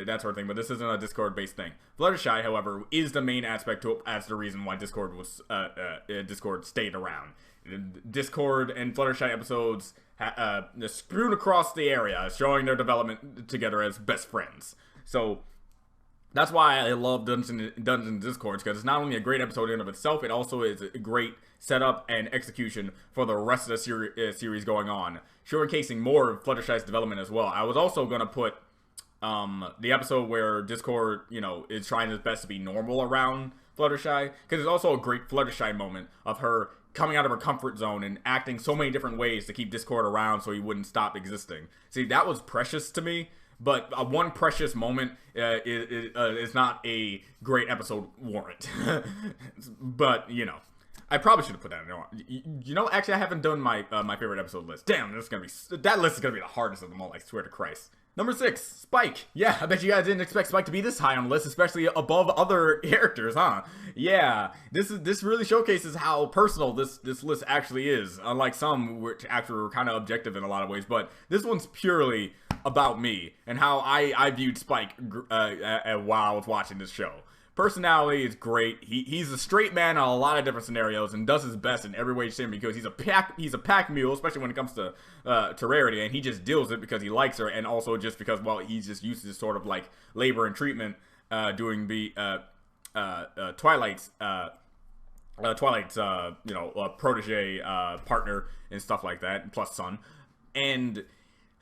that sort of thing, but this isn't a Discord-based thing. Fluttershy, however, is the main aspect to it, as the reason why Discord stayed around. Discord and Fluttershy episodes strewn across the area, showing their development together as best friends. So That's why I love Dungeons Discords, because it's not only a great episode in of itself, it also is a great setup and execution for the rest of the series going on, showcasing more of Fluttershy's development as well. I was also going to put the episode where Discord, is trying his best to be normal around Fluttershy, because it's also a great Fluttershy moment of her coming out of her comfort zone and acting so many different ways to keep Discord around so he wouldn't stop existing. See, that was precious to me. But one precious moment is not a great episode warrant. But, I probably should have put that in. Actually, I haven't done my my favorite episode list. Damn, that list is gonna be the hardest of them all, I swear to Christ. Number 6, Spike. Yeah, I bet you guys didn't expect Spike to be this high on the list, especially above other characters, huh? Yeah, this really showcases how personal this list actually is, unlike some which actually were kind of objective in a lot of ways, but this one's purely about me and how I viewed Spike while I was watching this show. Personality is great. He's a straight man in a lot of different scenarios and does his best in every way, shape, because he's a pack mule, especially when it comes to Rarity, and he just deals it because he likes her, and also just because, well, he's just used to this sort of like labor and treatment doing the Twilight's protege partner and stuff like that, plus son. And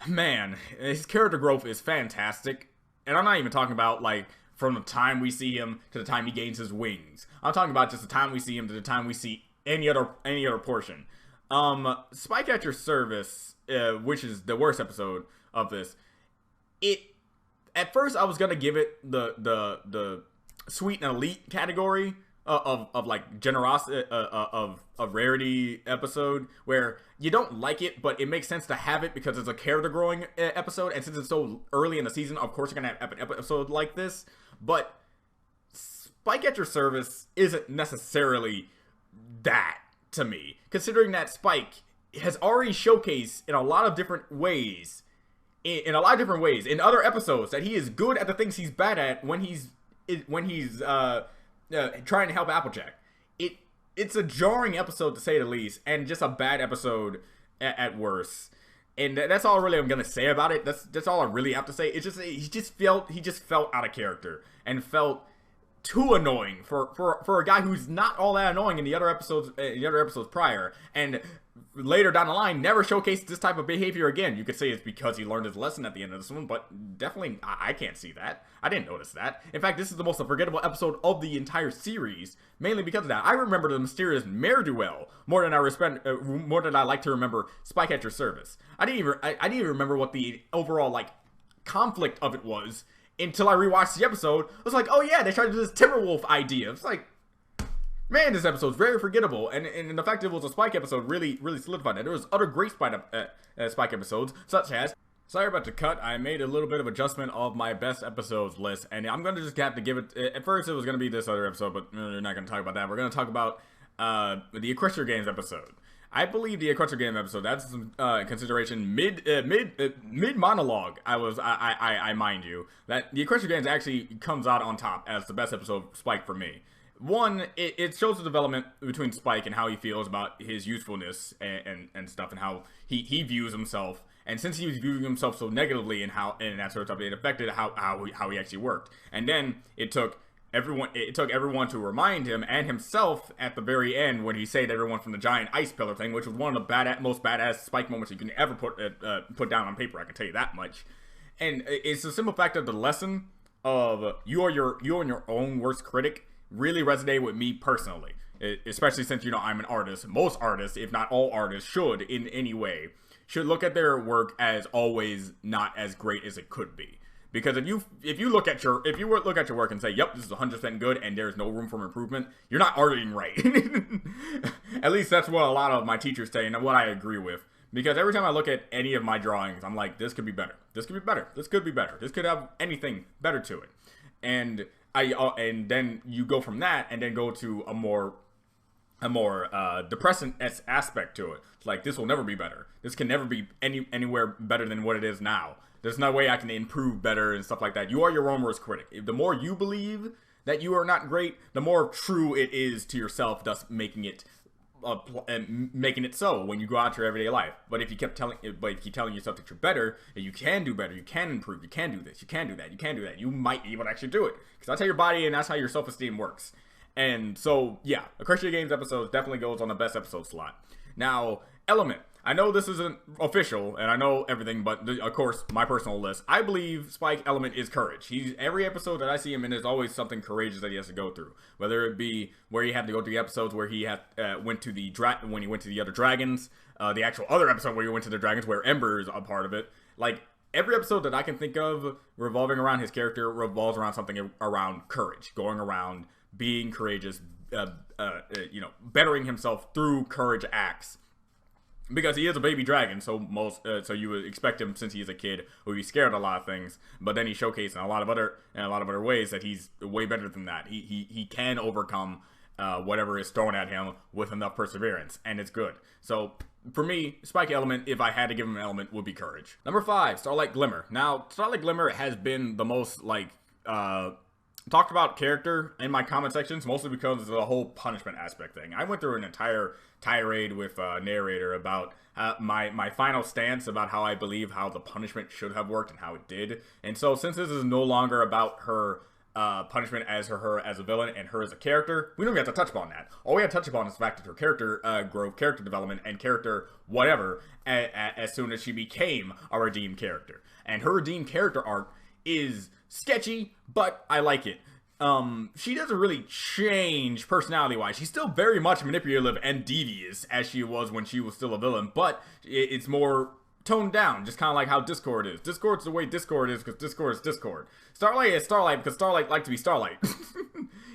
man, his character growth is fantastic, and I'm not even talking about like from the time we see him to the time he gains his wings. I'm talking about just the time we see him to the time we see any other portion. Spike at Your Service, which is the worst episode of this. At first I was gonna give it the sweet and elite category of like generosity of Rarity episode, where you don't like it, but it makes sense to have it because it's a character growing episode, and since it's so early in the season, of course you're gonna have an episode like this. But Spike at Your Service isn't necessarily that to me, considering that Spike has already showcased in a lot of different ways, in other episodes, that he is good at the things he's bad at when he's trying to help Applejack. It's a jarring episode to say the least, and just a bad episode at worst. And that's all really I'm gonna say about it. That's all I really have to say. It's just he just felt out of character and felt too annoying for a guy who's not all that annoying in the other episodes prior, and later down the line never showcased this type of behavior again. You could say it's because he learned his lesson at the end of this one, but definitely I can't see that. I didn't notice that. In fact, this is the most forgettable episode of the entire series, mainly because of that. I remember the mysterious mare duel more than I like to remember Spike at Your Service. I didn't even remember what the overall like conflict of it was until I rewatched the episode. I was like, oh yeah, they tried to do this Timberwolf idea. It's like, man, this episode's very forgettable, and the fact that it was a Spike episode really solidified that. There was other great Spike episodes, such as, sorry about the cut, I made a little bit of adjustment of my best episodes list, and I'm going to just have to give it, at first it was going to be this other episode, but we're not going to talk about that. We're going to talk about the Equestria Games episode. I believe the Equestria Game episode, that's some consideration mid monologue. I mind you that the Equestria Games actually comes out on top as the best episode of Spike for me. One, it shows the development between Spike and how he feels about his usefulness and stuff, and how he views himself. And since he was viewing himself so negatively and that sort of stuff, it affected how he actually worked. And then it took everyone to remind him, and himself at the very end, when he saved everyone from the giant ice pillar thing, which was one of the most badass Spike moments you can ever put down on paper. I can tell you that much. And it's the simple fact of the lesson of you and your own worst critic really resonated with me personally, especially since I'm an artist. Most artists, if not all artists, should in any way look at their work as always not as great as it could be. Because if you look at your work and say, yep, this is 100% good and there's no room for improvement, you're not arting right. At least that's what a lot of my teachers say, and what I agree with. Because every time I look at any of my drawings, I'm like, this could be better. This could be better. This could be better. This could have anything better to it. And then you go from that and then go to a more depressing aspect to it. It's like, this will never be better. This can never be anywhere better than what it is now. There's no way I can improve better and stuff like that. You are your own worst critic. The more you believe that you are not great, the more true it is to yourself, thus making it and making it so when you go out your everyday life. But if you keep telling yourself that you're better, that you can do better, you can improve, you can do this, you can do that, you can do that, you might be able to actually do it. Because that's how your body and that's how your self-esteem works. And so, yeah, a Crush Your Games episode definitely goes on the best episode slot. Now, Element. I know this isn't official, and I know everything, but of course, my personal list. I believe Spike Element is courage. Every episode that I see him in, there's always something courageous that he has to go through. Whether it be where he had to go through the episodes where he went to when he went to the other dragons, the actual other episode where he went to the dragons, where Ember is a part of it. Like, every episode that I can think of revolving around his character revolves around something around courage, going around being courageous, bettering himself through courage acts. Because he is a baby dragon, so you would expect him, since he is a kid, would be scared of a lot of things. But then he showcased in a lot of other ways that he's way better than that. He can overcome whatever is thrown at him with enough perseverance, and it's good. So for me, Spike Element, if I had to give him an element, would be courage. Number 5, Starlight Glimmer. Now, Starlight Glimmer has been the most talked about character in my comment sections, mostly because of the whole punishment aspect thing. I went through an entire tirade with narrator about my final stance about how I believe how the punishment should have worked and how it did. And so since this is no longer about her punishment as her as a villain and her as a character, we don't have to touch upon that. All we have to touch upon is the fact that her character growth, character development, and character whatever as soon as she became a redeemed character. And her redeemed character arc is sketchy, but I like it. She doesn't really change personality-wise. She's still very much manipulative and devious as she was when she was still a villain, but it's more toned down, just kind of like how Discord is. Discord's the way Discord is because Discord is Discord. Starlight is Starlight because Starlight likes to be Starlight.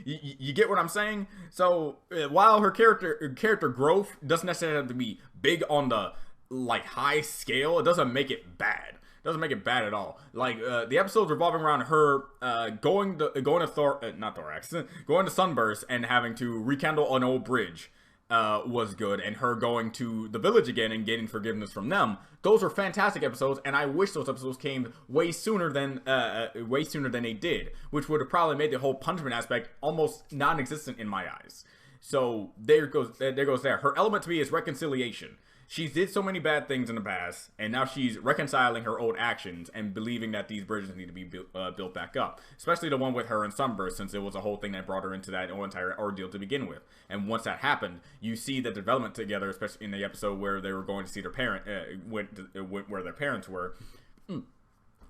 You get what I'm saying? So while her character growth doesn't necessarily have to be big on the high scale, it doesn't make it bad. Doesn't make it bad at all. Like the episodes revolving around her going to Sunburst and having to rekindle an old bridge was good, and her going to the village again and getting forgiveness from them. Those were fantastic episodes, and I wish those episodes came way sooner than they did, which would have probably made the whole punishment aspect almost non-existent in my eyes. So there goes there. Her element to me is reconciliation. She did so many bad things in the past, and now she's reconciling her old actions and believing that these bridges need to be built back up. Especially the one with her and Sunburst, since it was a whole thing that brought her into that entire ordeal to begin with. And once that happened, you see the development together, especially in the episode where they were going to see their where their parents were.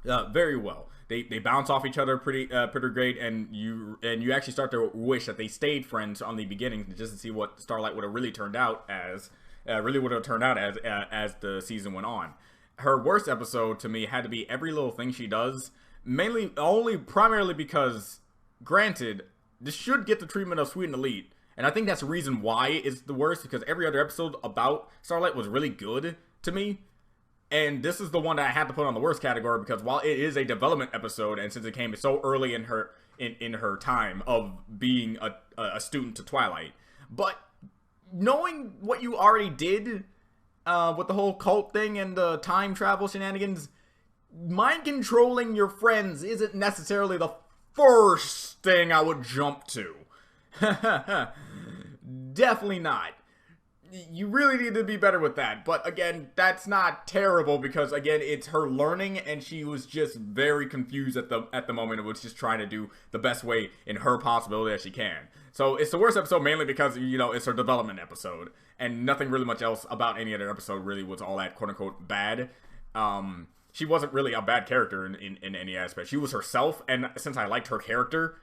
Very well. They bounce off each other pretty great, and you actually start to wish that they stayed friends on the beginning just to see what Starlight would have really turned out as. As the season went on. Her worst episode to me had to be every little thing she does, primarily because, granted, this should get the treatment of Sweet and Elite, and I think that's the reason why it's the worst, because every other episode about Starlight was really good to me, and this is the one that I had to put on the worst category, because while it is a development episode, and since it came so early in her time of being a student to Twilight, but knowing what you already did with the whole cult thing and the time travel shenanigans, mind controlling your friends isn't necessarily the first thing I would jump to. Definitely not. You really need to be better with that. But again, that's not terrible because, again, it's her learning, and she was just very confused at the moment and was just trying to do the best way in her possibility as she can. So it's the worst episode mainly because, it's her development episode, and nothing really much else about any other episode really was all that quote-unquote bad. She wasn't really a bad character in any aspect. She was herself, and since I liked her character,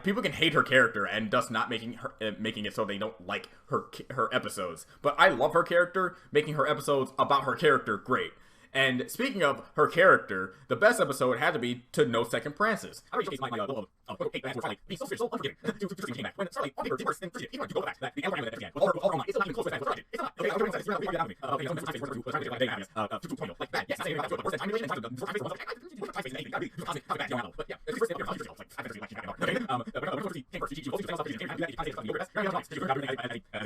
people can hate her character and thus not making it so they don't like her episodes. But I love her character, making her episodes about her character great. And speaking of her character, the best episode had to be To No Second Francis. I already showcased my love of hate for Twilight being so serious, so unforgiving. To came back. When Starlight on paper did worse than Frigid, even when you go back to that, the Applejack that with all her online, it's not even close to that. It's not. Okay, I'm it's really happening. Okay, so this is worth to day happiness. To like that. Yes, I'm saying about the worst time relation time. The first time was anything. Gotta be cosmic back down. But yeah, it's first like I feel like okay. When she came first, she also things came back. And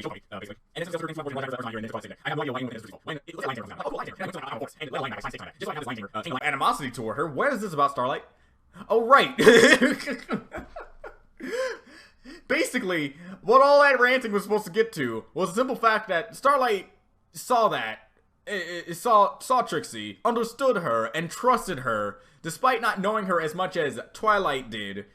this is just things about your initial I have no idea why anyone is result. When it looks like line oh, cool line and I went and let line back 6 times. Just like how this line like animosity toward her. What is this about Starlight? Oh right. Basically, what all that ranting was supposed to get to was the simple fact that Starlight saw that, saw Trixie, understood her, and trusted her, despite not knowing her as much as Twilight did.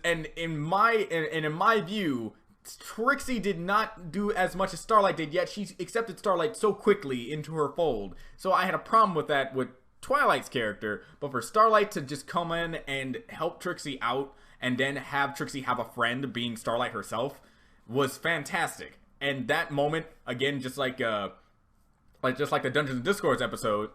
And in my view, Trixie did not do as much as Starlight did, yet she accepted Starlight so quickly into her fold. So I had a problem with that with Twilight's character, but for Starlight to just come in and help Trixie out, and then have Trixie have a friend being Starlight herself, was fantastic. And that moment, again, just like the Dungeons and Discord episode,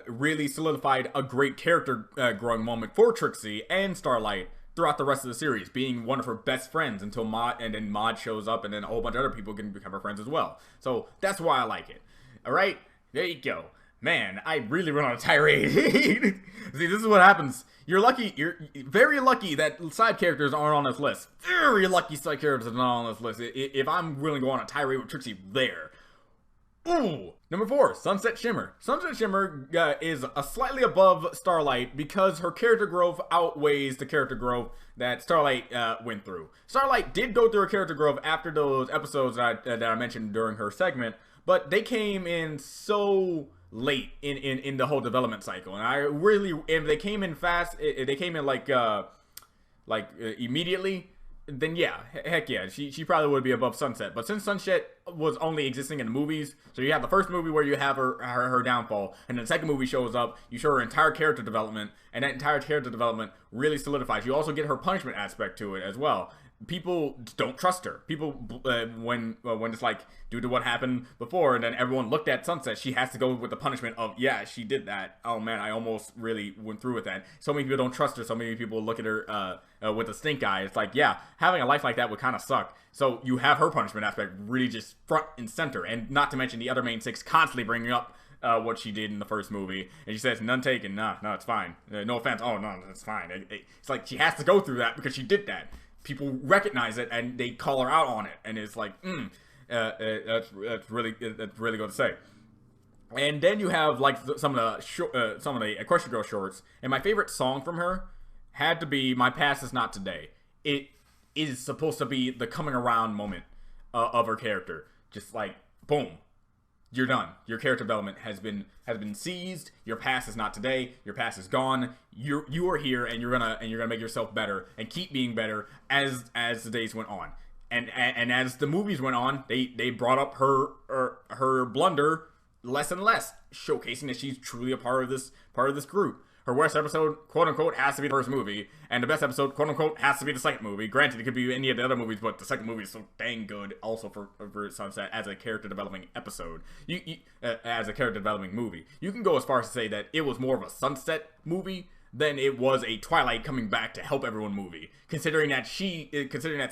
really solidified a great character growing moment for Trixie and Starlight throughout the rest of the series, being one of her best friends until Maud shows up, and then a whole bunch of other people can become her friends as well. So that's why I like it. All right, there you go. Man, I really went on a tirade. See, this is what happens. You're very lucky that side characters aren't on this list. Very lucky side characters are not on this list. If I'm willing to go on a tirade with Trixie there. Ooh. Number 4, Sunset Shimmer. Sunset Shimmer is a slightly above Starlight because her character growth outweighs the character growth that Starlight went through. Starlight did go through her character growth after those episodes that I mentioned during her segment, but they came in so late in the whole development cycle, and if they came in fast, if they came in immediately, then yeah, heck yeah, she probably would be above Sunset. But since Sunset was only existing in the movies, so you have the first movie where you have her downfall, and then the second movie shows up, you show her entire character development, and that entire character development really solidifies. You also get her punishment aspect to it as well. People don't trust her. People, when it's like, due to what happened before, and then everyone looked at Sunset, she has to go with the punishment of, yeah, she did that. Oh man, I almost really went through with that. So many people don't trust her. So many people look at her with a stink eye. It's like, yeah, having a life like that would kind of suck. So you have her punishment aspect really just front and center, and not to mention the other main 6 constantly bringing up what she did in the first movie, and she says, none taken. No, it's fine. No offense. Oh no, it's fine. It's like she has to go through that because she did that. People recognize it and they call her out on it, and it's like, that's really good to say. And then you have like some of the Equestria Girl shorts, and my favorite song from her had to be "My Past Is Not Today." It is supposed to be the coming around moment of her character, just like boom. You're done. Your character development has been seized. Your past is not today. Your past is gone. You are here, and you're gonna make yourself better and keep being better as the days went on. And as the movies went on, they brought up her blunder less and less, showcasing that she's truly a part of this group. Her worst episode, quote unquote, has to be the first movie, and the best episode, quote unquote, has to be the second movie. Granted, it could be any of the other movies, but the second movie is so dang good, also for Sunset as a character developing episode. As a character developing movie, you can go as far as to say that it was more of a Sunset movie than it was a Twilight coming back to help everyone movie. Considering that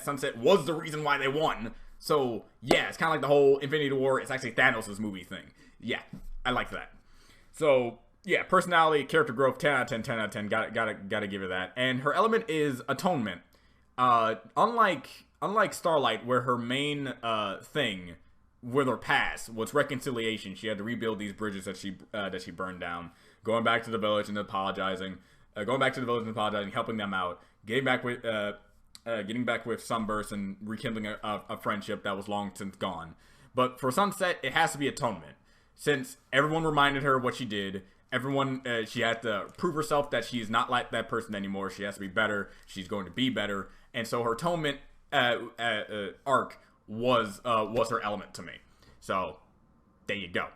Sunset was the reason why they won. So yeah, it's kind of like the whole Infinity War. It's actually Thanos' movie thing. Yeah, I like that. So. Yeah, personality, character growth, 10 out of 10, 10 out of 10. Gotta give her that. And her element is atonement. Unlike Starlight, where her main thing with her past was reconciliation. She had to rebuild these bridges that she burned down. Going back to the village and apologizing. Helping them out. Getting back with Sunburst and rekindling a friendship that was long since gone. But for Sunset, it has to be atonement. Since everyone reminded her what she did. She had to prove herself that she's not like that person anymore. She has to be better. She's going to be better. And so her atonement arc was her element to me. So there you go.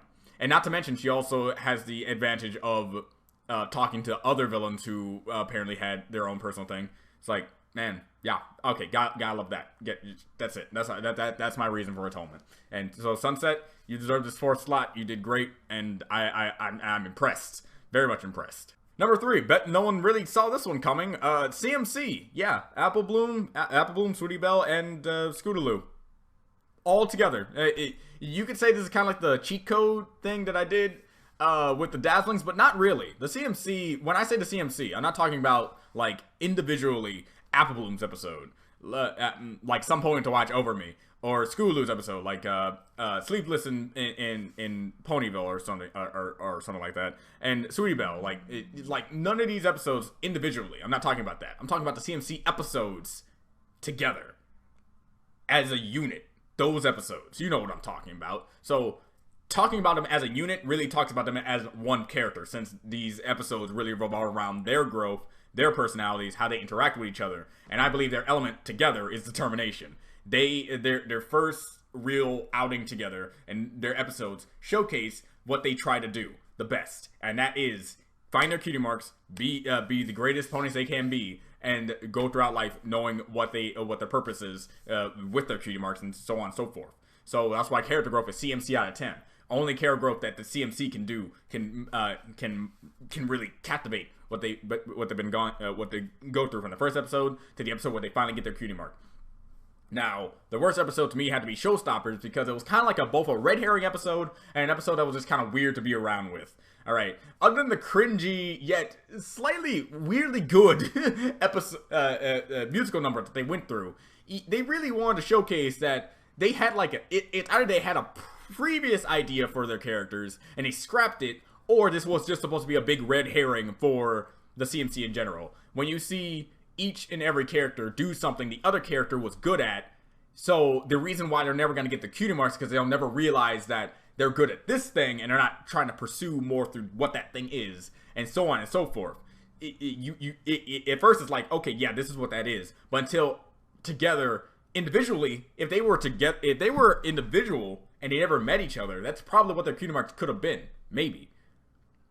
And not to mention, she also has the advantage of talking to other villains who apparently had their own personal thing. It's like, man, yeah, okay, gotta love that. That's it. That's my reason for atonement. And so Sunset, you deserve this 4th slot. You did great, and I'm impressed, very much impressed. Number 3, bet no one really saw this one coming. CMC, yeah, Apple Bloom, Sweetie Belle, and Scootaloo, all together. You could say this is kind of like the cheat code thing that I did with the Dazzlings, but not really. The CMC, when I say the CMC, I'm not talking about like individually Apple Bloom's episode. like some pony to watch over me, or Scootaloo's episode, like Sleepless in Ponyville or something, or something like that, and Sweetie Belle. Like none of these episodes individually. I'm not talking about that. I'm talking about the CMC episodes together as a unit. Those episodes, you know what I'm talking about. So talking about them as a unit really talks about them as one character, since these episodes really revolve around their growth, their personalities, how they interact with each other, and I believe their element together is determination. Their first real outing together and their episodes showcase what they try to do the best, and that is find their cutie marks, be the greatest ponies they can be, and go throughout life knowing what their purpose is with their cutie marks, and so on and so forth. So that's why character growth is CMC out of 10. Only character growth that the CMC can do can really captivate what they go through from the first episode to the episode where they finally get their cutie mark. Now, the worst episode to me had to be Showstoppers, because it was kind of like both a red herring episode and an episode that was just kind of weird to be around with. All right, other than the cringy yet slightly weirdly good episode musical number that they went through, they really wanted to showcase that they had either they had a previous idea for their characters and they scrapped it, or this was just supposed to be a big red herring for the CMC in general. When you see each and every character do something the other character was good at, so the reason why they're never going to get the cutie marks is because they'll never realize that they're good at this thing and they're not trying to pursue more through what that thing is, and so on and so forth. At first it's like, okay, yeah, this is what that is, but until together individually, if they were individual and they never met each other, that's probably what their cutie marks could have been. Maybe.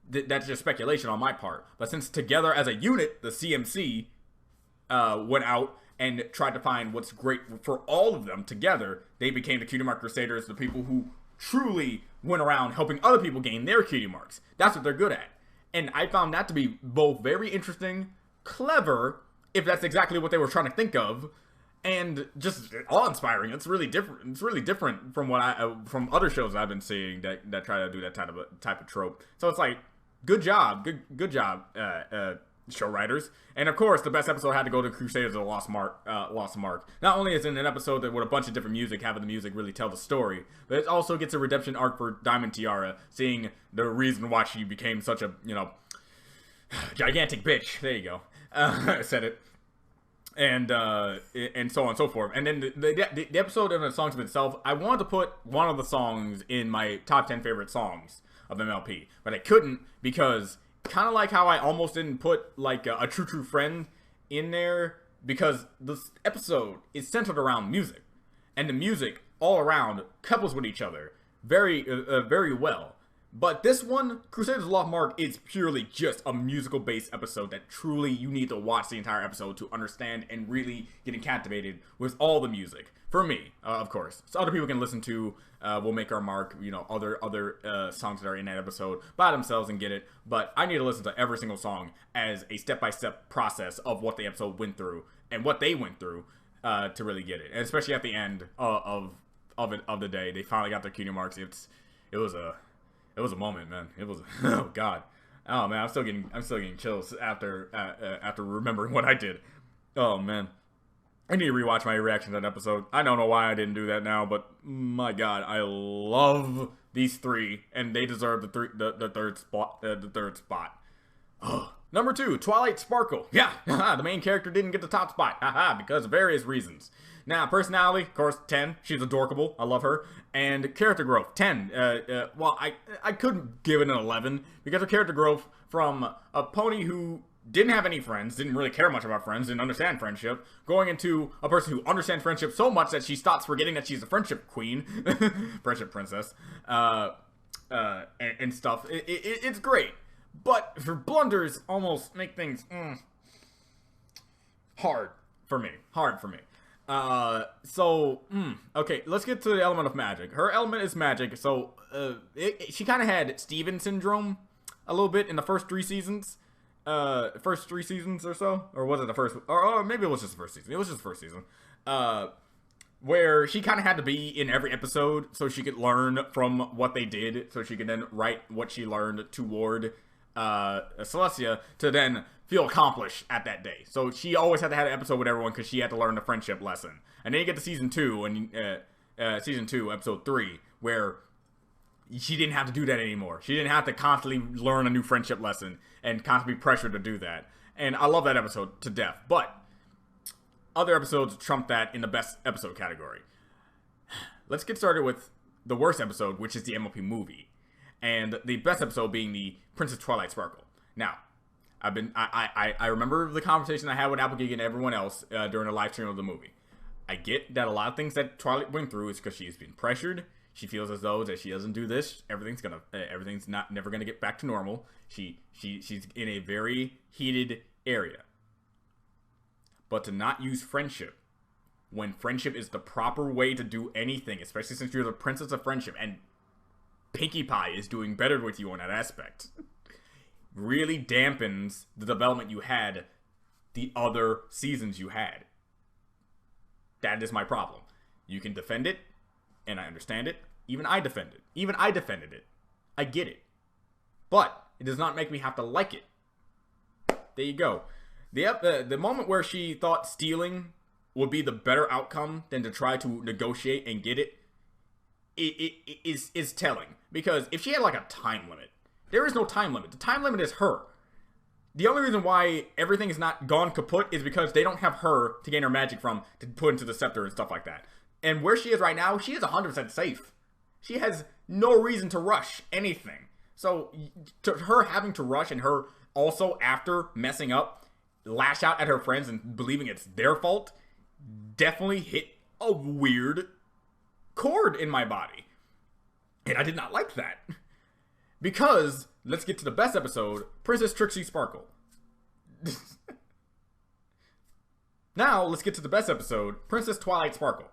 That's just speculation on my part. But since together as a unit, the CMC went out and tried to find what's great for all of them together, they became the Cutie Mark Crusaders, the people who truly went around helping other people gain their cutie marks. That's what they're good at. And I found that to be both very interesting, clever, if that's exactly what they were trying to think of, and just awe-inspiring. It's really different. It's really different from from other shows I've been seeing that try to do that type of trope. So it's like, good job, good job, show writers. And of course, the best episode had to go to Crusaders of the Lost Mark. Not only is it an episode that with a bunch of different music, having the music really tell the story, but it also gets a redemption arc for Diamond Tiara, seeing the reason why she became such a gigantic bitch. There you go. I said it. And so on and so forth. And then the episode and the songs of itself, I wanted to put one of the songs in my top 10 favorite songs of MLP, but I couldn't, because kind of like how I almost didn't put like a True Friend in there, because this episode is centered around music, and the music all around couples with each other very well. But this one, Crusaders of the Lost Mark, is purely just a musical-based episode that truly you need to watch the entire episode to understand and really getting captivated with all the music. For me, of course. So other people can listen to We'll Make Our Mark, other songs that are in that episode by themselves and get it. But I need to listen to every single song as a step-by-step process of what the episode went through and what they went through to really get it. And especially at the end of the day, they finally got their cutie marks. It was a moment, man. It was, oh god, oh man, I'm still getting chills after remembering what I did. Oh man, I need to rewatch my reaction to that episode. I don't know why I didn't do that now, but my god, I love these three, and they deserve the third spot. Oh. Number 2, Twilight Sparkle. Yeah, the main character didn't get the top spot, because of various reasons. Now, personality, of course, 10. She's adorable. I love her. And character growth, 10. Well, I couldn't give it an 11 because of character growth from a pony who didn't have any friends, didn't really care much about friends, didn't understand friendship, going into a person who understands friendship so much that she stops forgetting that she's a friendship queen, friendship princess, and stuff. It's great. But her blunders almost make things hard for me. Okay, let's get to the element of magic. Her element is magic, so she kind of had Steven syndrome a little bit in the first 3 seasons. First 3 seasons or so? Or was it the first? Or maybe it was just the first season. It was just the first season. Where she kind of had to be in every episode so she could learn from what they did, so she could then write what she learned toward Celestia to then feel accomplished at that day. So she always had to have an episode with everyone because she had to learn the friendship lesson. And then you get to season 2, and season 2, episode 3, where she didn't have to do that anymore. She didn't have to constantly learn a new friendship lesson and constantly be pressured to do that. And I love that episode to death. But other episodes trump that in the best episode category. Let's get started with the worst episode, which is the MLP movie. And the best episode being the Princess Twilight Sparkle. Now, I remember the conversation I had with Applejack and everyone else during the live stream of the movie. I get that a lot of things that Twilight went through is because she's been pressured. She feels as though that she doesn't do this, everything's never gonna get back to normal. She's in a very heated area. But to not use friendship when friendship is the proper way to do anything, especially since you're the princess of friendship and Pinkie Pie is doing better with you on that aspect, really dampens the development you had the other seasons you had. That is my problem. You can defend it, and I understand it. Even I defend it. Even I defended it. I get it. But it does not make me have to like it. There you go. The moment where she thought stealing would be the better outcome than to try to negotiate and get it is telling. Because if she had like a time limit, there is no time limit. The time limit is her. The only reason why everything is not gone kaput is because they don't have her to gain her magic from to put into the scepter and stuff like that. And where she is right now, she is 100% safe. She has no reason to rush anything. So to her having to rush and her also after messing up, lash out at her friends and believing it's their fault, definitely hit a weird chord in my body. And I did not like that. Because, let's get to the best episode, Princess Trixie Sparkle. Now, let's get to the best episode, Princess Twilight Sparkle.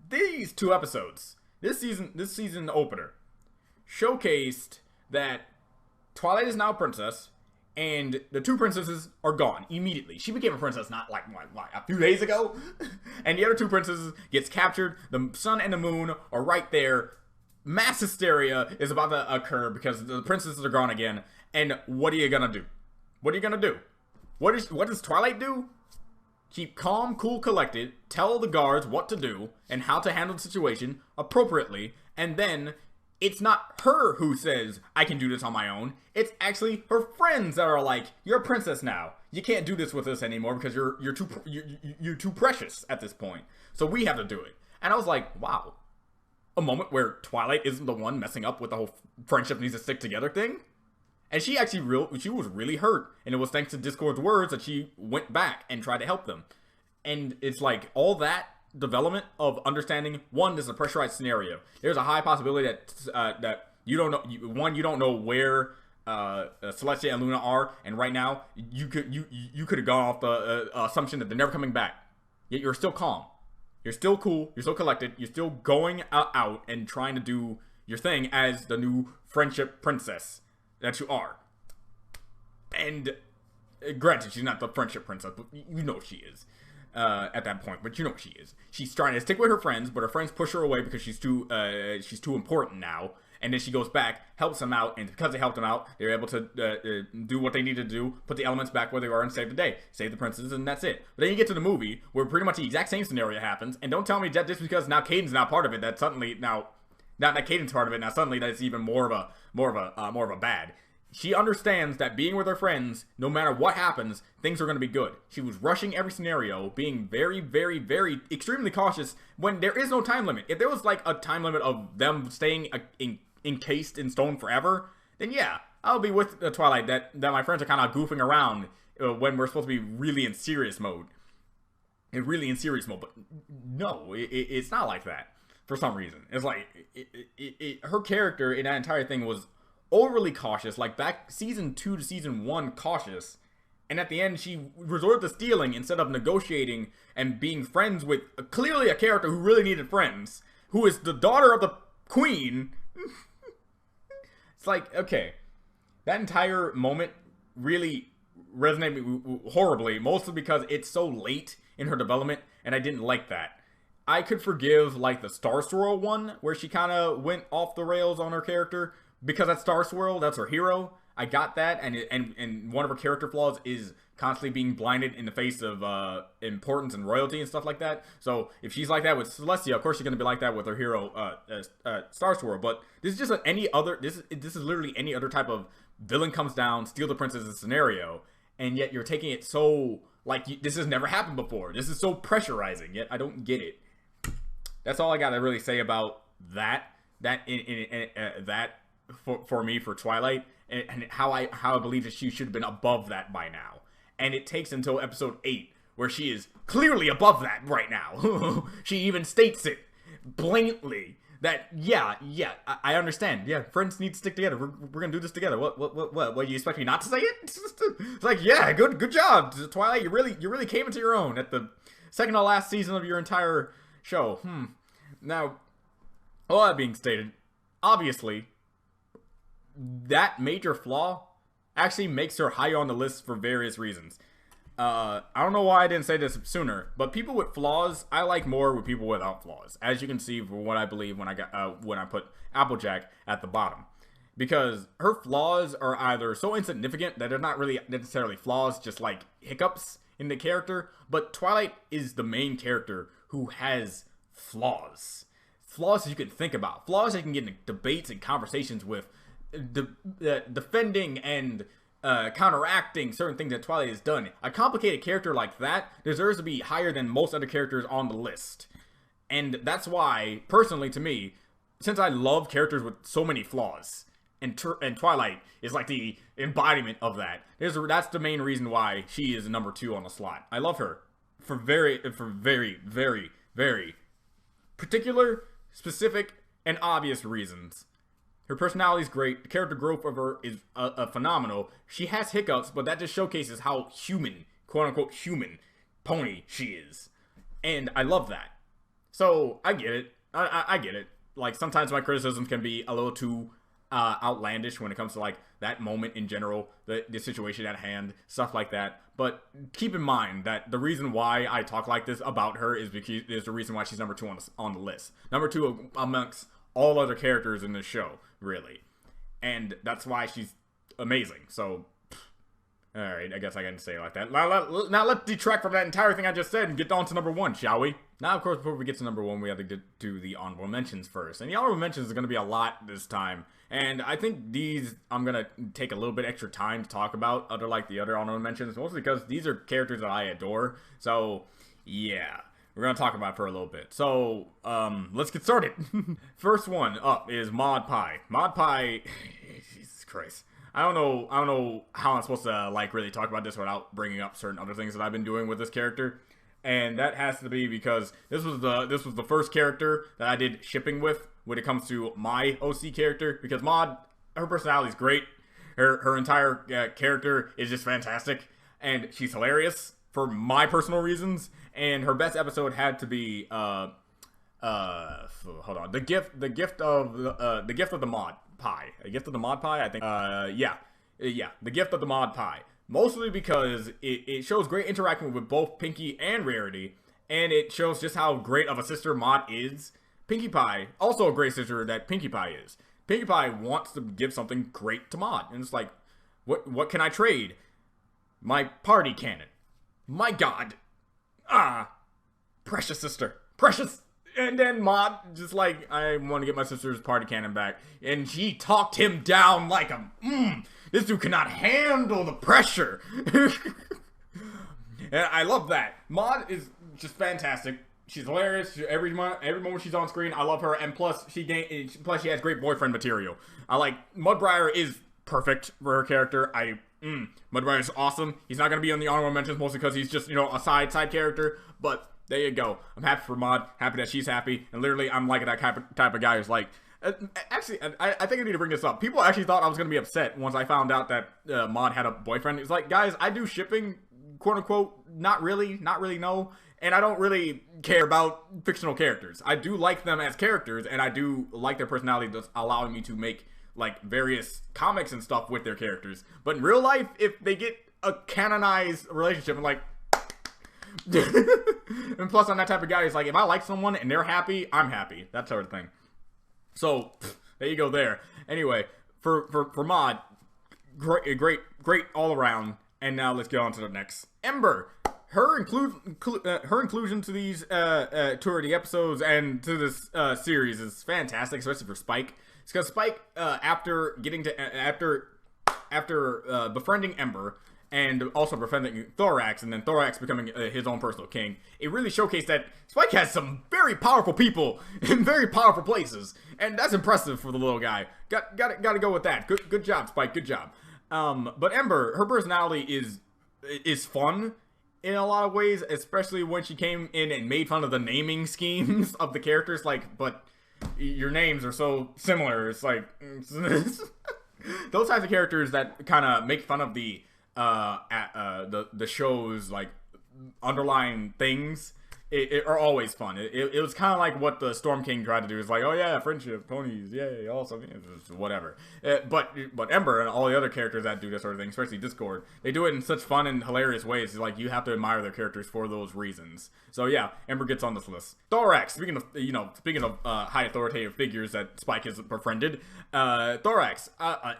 These two episodes, this season opener, showcased that Twilight is now a princess, and the two princesses are gone immediately. She became a princess not like a few days ago, and the other two princesses gets captured. The sun and the moon are right there. Mass hysteria is about to occur because the princesses are gone again. And what are you gonna do? What are you gonna do? What does Twilight do? Keep calm, cool, collected, tell the guards what to do and how to handle the situation appropriately, and then it's not her who says, I can do this on my own. It's actually her friends that are like, you're a princess now. You can't do this with us anymore because you're too precious at this point. So we have to do it. And I was like, wow. A moment where Twilight isn't the one messing up with the whole friendship needs to stick together thing. And she actually she was really hurt. And it was thanks to Discord's words that she went back and tried to help them. And it's like all that development of understanding, one, this is a pressurized scenario. There's a high possibility that you don't know, you don't know where Celestia and Luna are. And right now, you could have gone off the assumption that they're never coming back. Yet you're still calm. You're still cool, you're still collected, you're still going out and trying to do your thing as the new friendship princess that you are. And granted, she's not the friendship princess, but you know she is at that point, but you know she is. She's trying to stick with her friends, but her friends push her away because she's too important now. And then she goes back, helps them out, and because they helped them out, they're able to do what they need to do, put the elements back where they are, and save the day. Save the princesses, and that's it. But then you get to the movie, where pretty much the exact same scenario happens, and don't tell me that just because now Caden's not part of it, that suddenly, now, not that Caden's part of it, now suddenly that's even more of a bad. She understands that being with her friends, no matter what happens, things are going to be good. She was rushing every scenario, being very, very, very, extremely cautious when there is no time limit. If there was like a time limit of them staying encased in stone forever, then yeah, I'll be with the Twilight that my friends are kind of goofing around when we're supposed to be really in serious mode. But no, it's not like that for some reason. It's like her character in that entire thing was overly cautious, like back season 2 to season 1 cautious, and at the end she resorted to stealing instead of negotiating and being friends with clearly a character who really needed friends, who is the daughter of the queen. It's like, okay, that entire moment really resonated horribly, mostly because it's so late in her development, and I didn't like that. I could forgive, like, the Star Swirl one, where she kind of went off the rails on her character, because that's Star Swirl, that's her hero, I got that, and one of her character flaws is constantly being blinded in the face of importance and royalty and stuff like that. So if she's like that with Celestia, of course she's gonna be like that with her hero Star Swirl. But this is just any other. This is literally any other type of villain comes down, steal the princess scenario, and yet you're taking it so like this has never happened before. This is so pressurizing. Yet I don't get it. That's all I gotta really say about that. That for me for Twilight, and how I believe that she should have been above that by now. And it takes until episode 8 where she is clearly above that right now. She even states it blatantly that yeah, I understand. Yeah, friends need to stick together. We're gonna do this together. What? You expect me not to say it? It's like, yeah, good job, Twilight. You really came into your own at the second to last season of your entire show. Now, all that being stated, obviously, that major flaw actually makes her higher on the list for various reasons. I don't know why I didn't say this sooner, but people with flaws, I like more with people without flaws. As you can see from what I believe when I put Applejack at the bottom. Because her flaws are either so insignificant that they're not really necessarily flaws, just like hiccups in the character, but Twilight is the main character who has flaws. Flaws that you can think about. Flaws that you can get in debates and conversations with, defending and counteracting certain things that Twilight has done. A complicated character like that deserves to be higher than most other characters on the list. And that's why, personally to me, since I love characters with so many flaws, and Twilight is like the embodiment of that. That's the main reason why she is number 2 on the slot. I love her for very, very particular, specific, and obvious reasons. Her personality is great. The character growth of her is phenomenal. She has hiccups, but that just showcases how human, quote-unquote human, pony she is. And I love that. So, I get it. I get it. Like, sometimes my criticisms can be a little too outlandish when it comes to, like, that moment in general, the situation at hand, stuff like that. But keep in mind that the reason why I talk like this about her is because there's the reason why she's number 2 on the list. Number 2 amongst all other characters in this show, really. And that's why she's amazing. So, alright, I guess I can say it like that. Now let's detract from that entire thing I just said and get on to number 1, shall we? Now, of course, before we get to number 1, we have to do the honorable mentions first. And the honorable mentions are going to be a lot this time. And I think these, I'm going to take a little bit extra time to talk about, like the other honorable mentions, mostly because these are characters that I adore. So, yeah. We're going to talk about it for a little bit. So, let's get started. First one up is Maud Pie. Maud Pie, Jesus Christ. I don't know how I'm supposed to, like, really talk about this without bringing up certain other things that I've been doing with this character. And that has to be because this was the first character that I did shipping with when it comes to my OC character. Because Maud, her personality is great. Her entire character is just fantastic. And she's hilarious for my personal reasons. And her best episode had to be hold on, the gift of the Maud Pie. A gift of the Maud Pie, I think. Yeah, the gift of the Maud Pie. Mostly because it shows great interaction with both Pinkie and Rarity, and it shows just how great of a sister Maud is. Pinkie Pie, also a great sister that Pinkie Pie is. Pinkie Pie wants to give something great to Maud, and it's like, what can I trade? My party cannon. My God. Precious sister. Precious. And then Maud just like, I want to get my sister's party cannon back. And she talked him down like a, this dude cannot handle the pressure. And I love that. Maud is just fantastic. She's hilarious. Every moment she's on screen, I love her. And plus, she has great boyfriend material. I like, Mudbriar is perfect for her character. Mudbriar is awesome. He's not going to be on the honorable mentions mostly because he's just, a side character. But there you go. I'm happy for Maud. Happy that she's happy. And literally, I'm like that type of guy who's like, actually, I think I need to bring this up. People actually thought I was going to be upset once I found out that Maud had a boyfriend. It's like, guys, I do shipping, quote unquote, not really, no. And I don't really care about fictional characters. I do like them as characters, and I do like their personality that's allowing me to make like various comics and stuff with their characters. But in real life, if they get a canonized relationship, I'm like, and plus I'm that type of guy who's like, if I like someone and they're happy, I'm happy. That sort of thing. So there you go there. Anyway, for Maud, great all around. And now let's get on to the next. Ember. Her inclusion to these to the episodes and to this series is fantastic, especially for Spike. It's because Spike, after befriending Ember and also befriending Thorax, and then Thorax becoming his own personal king, it really showcased that Spike has some very powerful people in very powerful places, and that's impressive for the little guy. Got to go with that. Good job, Spike. Good job. But Ember, her personality is fun in a lot of ways, especially when she came in and made fun of the naming schemes of the characters. Like, but your names are so similar. It's like those types of characters that kind of make fun of the show's like underlying things. Are always fun. It was kind of like what the Storm King tried to do. It's like, oh yeah, friendship, ponies, yay, awesome, whatever. But Ember and all the other characters that do this sort of thing, especially Discord, they do it in such fun and hilarious ways. It's like you have to admire their characters for those reasons. So yeah, Ember gets on this list. Thorax, speaking of high authoritative figures that Spike has befriended, Thorax,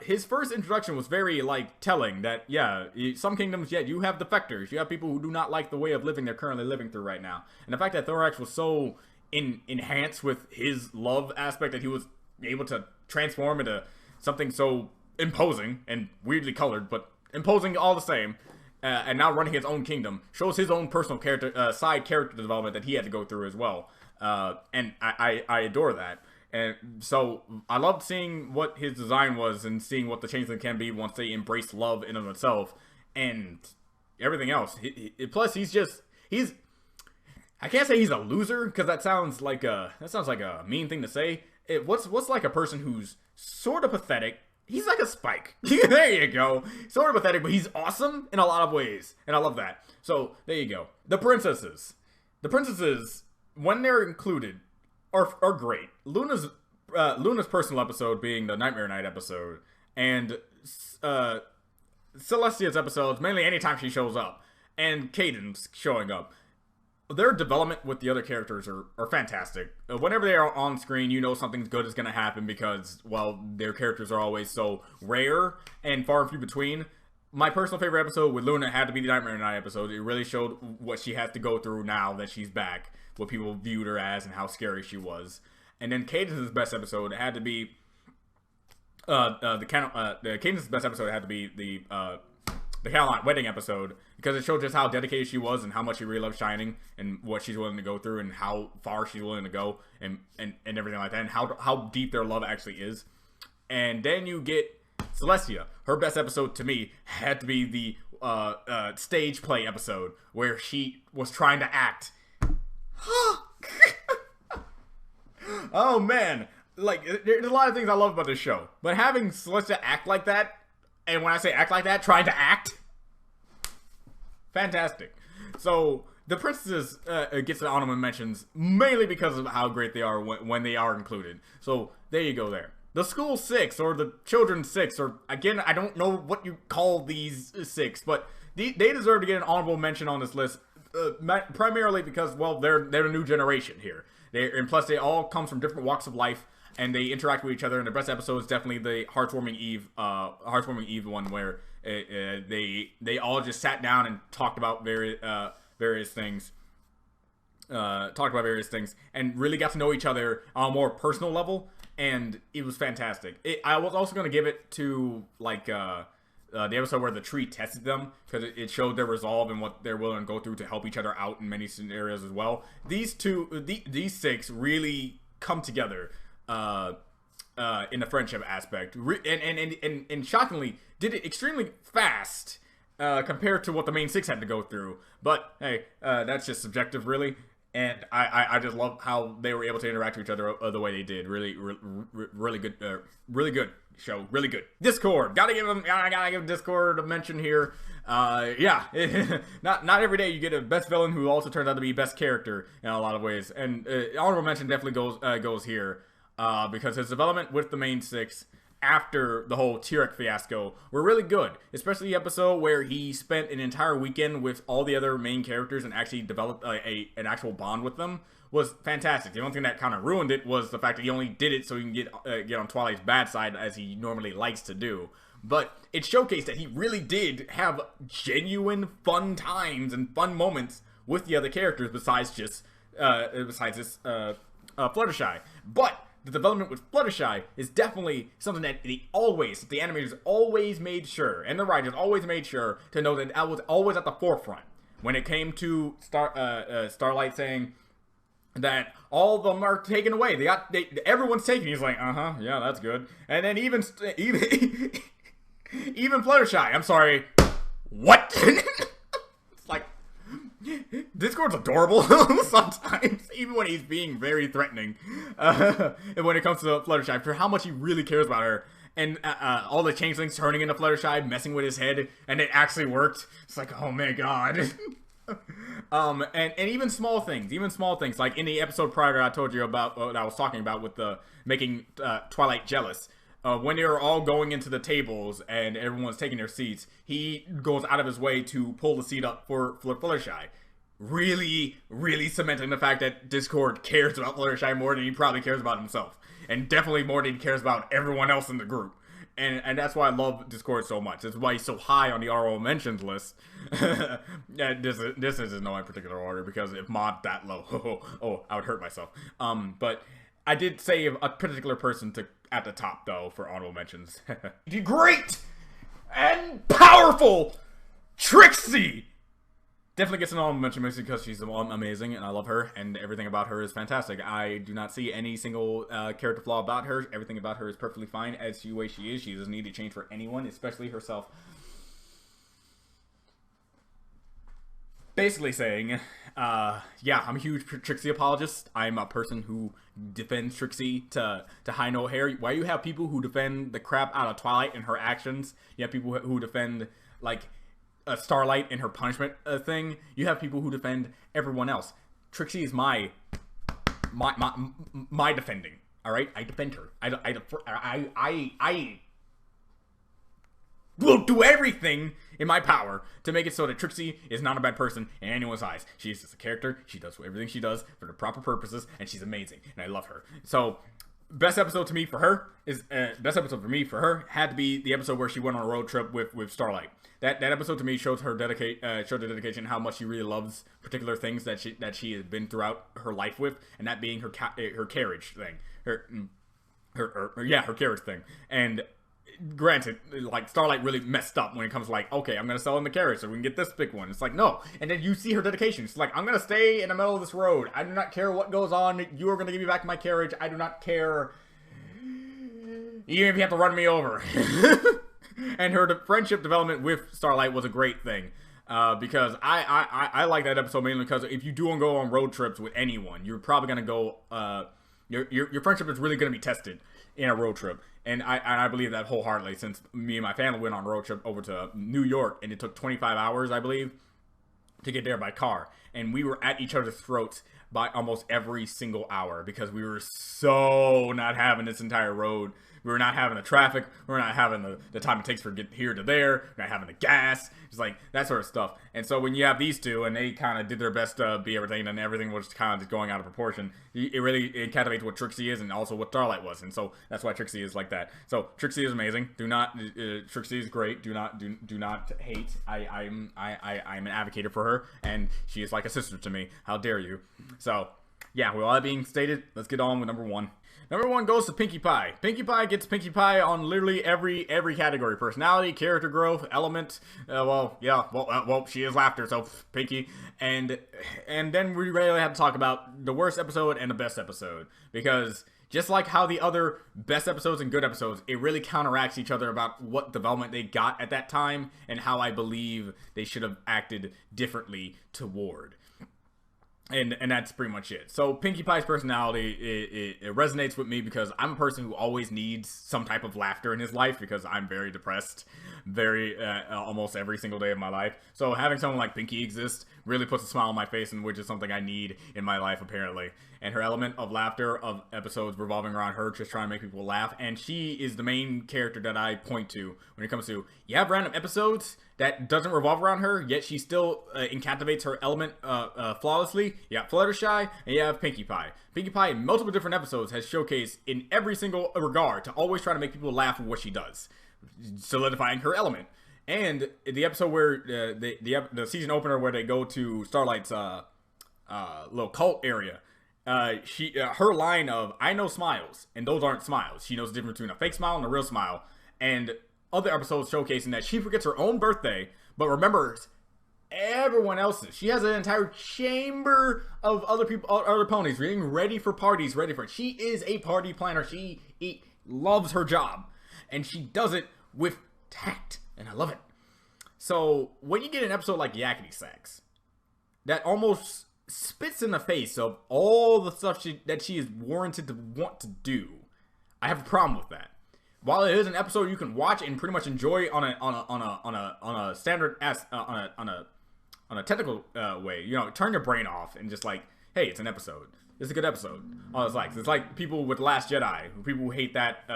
his first introduction was very like telling that yeah, some kingdoms, yeah, you have defectors, you have people who do not like the way of living they're currently living through right now. And the fact that Thorax was so enhanced with his love aspect that he was able to transform into something so imposing and weirdly colored, but imposing all the same, and now running his own kingdom, shows his own personal character, side character development that he had to go through as well. And I adore that. And so I loved seeing what his design was and seeing what the Changeling can be once they embrace love in of itself and everything else. Plus, he's I can't say he's a loser because that sounds like a mean thing to say. What's like a person who's sort of pathetic? He's like a Spike. There you go. Sort of pathetic, but he's awesome in a lot of ways, and I love that. So there you go. The princesses, when they're included, are great. Luna's personal episode being the Nightmare Night episode, and Celestia's episodes mainly anytime she shows up, and Caden's showing up. Their development with the other characters are fantastic. Whenever they are on screen, you know something good is going to happen because, well, their characters are always so rare and far and few between. My personal favorite episode with Luna had to be the Nightmare Night episode. It really showed what she has to go through now that she's back, what people viewed her as, and how scary she was. And then Cadence's best episode had to be Cadence's best episode had to be the Caroline wedding episode, because it showed just how dedicated she was and how much she really loves Shining and what she's willing to go through and how far she's willing to go and everything like that, and how deep their love actually is. And then you get Celestia. Her best episode to me had to be the stage play episode where she was trying to act. Oh man, like there's a lot of things I love about this show, but having Celestia act like that, and when I say act like that, trying to act, fantastic. So the princesses gets the honorable mentions mainly because of how great they are when they are included. So there you go there. The school six, or the children six, or again, I don't know what you call these six, but they deserve to get an honorable mention on this list, primarily because, well, they're a new generation here. And plus they all come from different walks of life, and they interact with each other. And the best episode is definitely the Heartwarming Eve one, where they all just sat down and talked about various things, and really got to know each other on a more personal level. And it was fantastic. I was also going to give it to like the episode where the tree tested them, because it showed their resolve and what they're willing to go through to help each other out in many scenarios as well. These these six really come together in the friendship aspect, and shockingly did it extremely fast compared to what the main six had to go through. But hey, that's just subjective, really. And I just love how they were able to interact with each other the way they did. Really good, really good show. Really good. Discord, gotta give Discord a mention here. Yeah, not every day you get a best villain who also turns out to be best character in a lot of ways. And honorable mention definitely goes here because his development with the main six after the whole T-Rex fiasco were really good, especially the episode where he spent an entire weekend with all the other main characters and actually developed an actual bond with them was fantastic. The only thing that kind of ruined it was the fact that he only did it so he can get on Twilight's bad side, as he normally likes to do. but it showcased that he really did have genuine fun times and fun moments with the other characters besides this Fluttershy. But the development with Fluttershy is definitely something that the animators always made sure, and the writers always made sure to know that I was always at the forefront. When it came to Starlight saying that all of them are taken away, everyone's taken. He's like, yeah, that's good. And then even Fluttershy, I'm sorry, what? It's like, Discord's adorable sometimes, even when he's being very threatening. And when it comes to Fluttershy, for how much he really cares about her. And all the changelings turning into Fluttershy, messing with his head, and it actually worked. It's like, oh my god. And even small things, like in the episode prior that I told you about, that I was talking about with the making Twilight jealous. When they were all going into the tables and everyone's taking their seats, he goes out of his way to pull the seat up for Fluttershy. Really, really cementing the fact that Discord cares about Fluttershy more than he probably cares about himself. And definitely more than he cares about everyone else in the group. And that's why I love Discord so much. That's why he's so high on the RO mentions list. This is in no particular order, because if mod that low, I would hurt myself. But I did save a particular person at the top, though, for honorable mentions. The great and powerful Trixie! Definitely gets an honorable mention because she's amazing and I love her and everything about her is fantastic. I do not see any single character flaw about her. Everything about her is perfectly fine as the way she is. She doesn't need to change for anyone, especially herself. Basically saying, yeah, I'm a huge Trixie apologist. I'm a person who defends Trixie to high no hair. Why you have people who defend the crap out of Twilight and her actions? You have people who defend, like, Starlight and her punishment thing. You have people who defend everyone else. Trixie is my defending. All right, I defend her. I will do everything in my power to make it so that Trixie is not a bad person in anyone's eyes. She is just a character. She does everything she does for the proper purposes, and she's amazing, and I love her. So, best episode for me for her had to be the episode where she went on a road trip with Starlight. That episode to me shows her showed the dedication, how much she really loves particular things that she has been throughout her life with, and that being her carriage thing, her carriage thing. And granted, like, Starlight really messed up when it comes to, like, okay, I'm gonna sell him the carriage so we can get this big one. It's like, no. And then you see her dedication. It's like, I'm gonna stay in the middle of this road. I do not care what goes on. You are gonna give me back my carriage. I do not care, even if you have to run me over. And her friendship development with Starlight was a great thing. Because I like that episode mainly because if you do go on road trips with anyone, you're probably gonna go, your friendship is really gonna be tested in a road trip. And I believe that wholeheartedly, since me and my family went on a road trip over to New York, and it took 25 hours, I believe, to get there by car. And we were at each other's throats by almost every single hour because we were so not having this entire road. We were not having the traffic. We were not having the time it takes for get here to there. We're not having the gas. Just like that sort of stuff. And so when you have these two and they kind of did their best to be everything, and everything was kind of just going out of proportion, it really captivates what Trixie is and also what Starlight was. And so that's why Trixie is like that. So Trixie is amazing. Trixie is great. Do not hate. I'm an advocate for her, and she is like a sister to me. How dare you? So yeah, with all that being stated, let's get on with number one. Number one goes to Pinkie Pie. Pinkie Pie gets Pinkie Pie on literally every category: personality, character growth, element. Well, she is laughter, so Pinkie. And then we really have to talk about the worst episode and the best episode, because just like how the other best episodes and good episodes, it really counteracts each other about what development they got at that time and how I believe they should have acted differently toward. And that's pretty much it. So Pinkie Pie's personality, it resonates with me because I'm a person who always needs some type of laughter in his life because I'm very depressed almost every single day of my life. So having someone like Pinkie exist really puts a smile on my face, and which is something I need in my life apparently. And her element of laughter of episodes revolving around her just trying to make people laugh, and she is the main character that I point to when it comes to, you have random episodes that doesn't revolve around her, yet she still encaptivates her element flawlessly. You have Fluttershy, and you have Pinkie Pie. Pinkie Pie in multiple different episodes has showcased in every single regard to always try to make people laugh with what she does. solidifying her element. And the episode where the season opener where they go to Starlight's little cult area, her line of "I know smiles and those aren't smiles." She knows the difference between a fake smile and a real smile. And other episodes showcasing that she forgets her own birthday, but remembers everyone else's. She has an entire chamber of other people, other ponies, being ready for parties, ready for it. She is a party planner. She loves her job, and she does it with tact, and I love it. So when you get an episode like Yakety Sax, that almost spits in the face of all the stuff that she is warranted to want to do, I have a problem with that. While it is an episode you can watch and pretty much enjoy on a standard on a technical way, you know, turn your brain off and just like, hey, it's an episode. It's a good episode. All it's like people with Last Jedi, people who hate that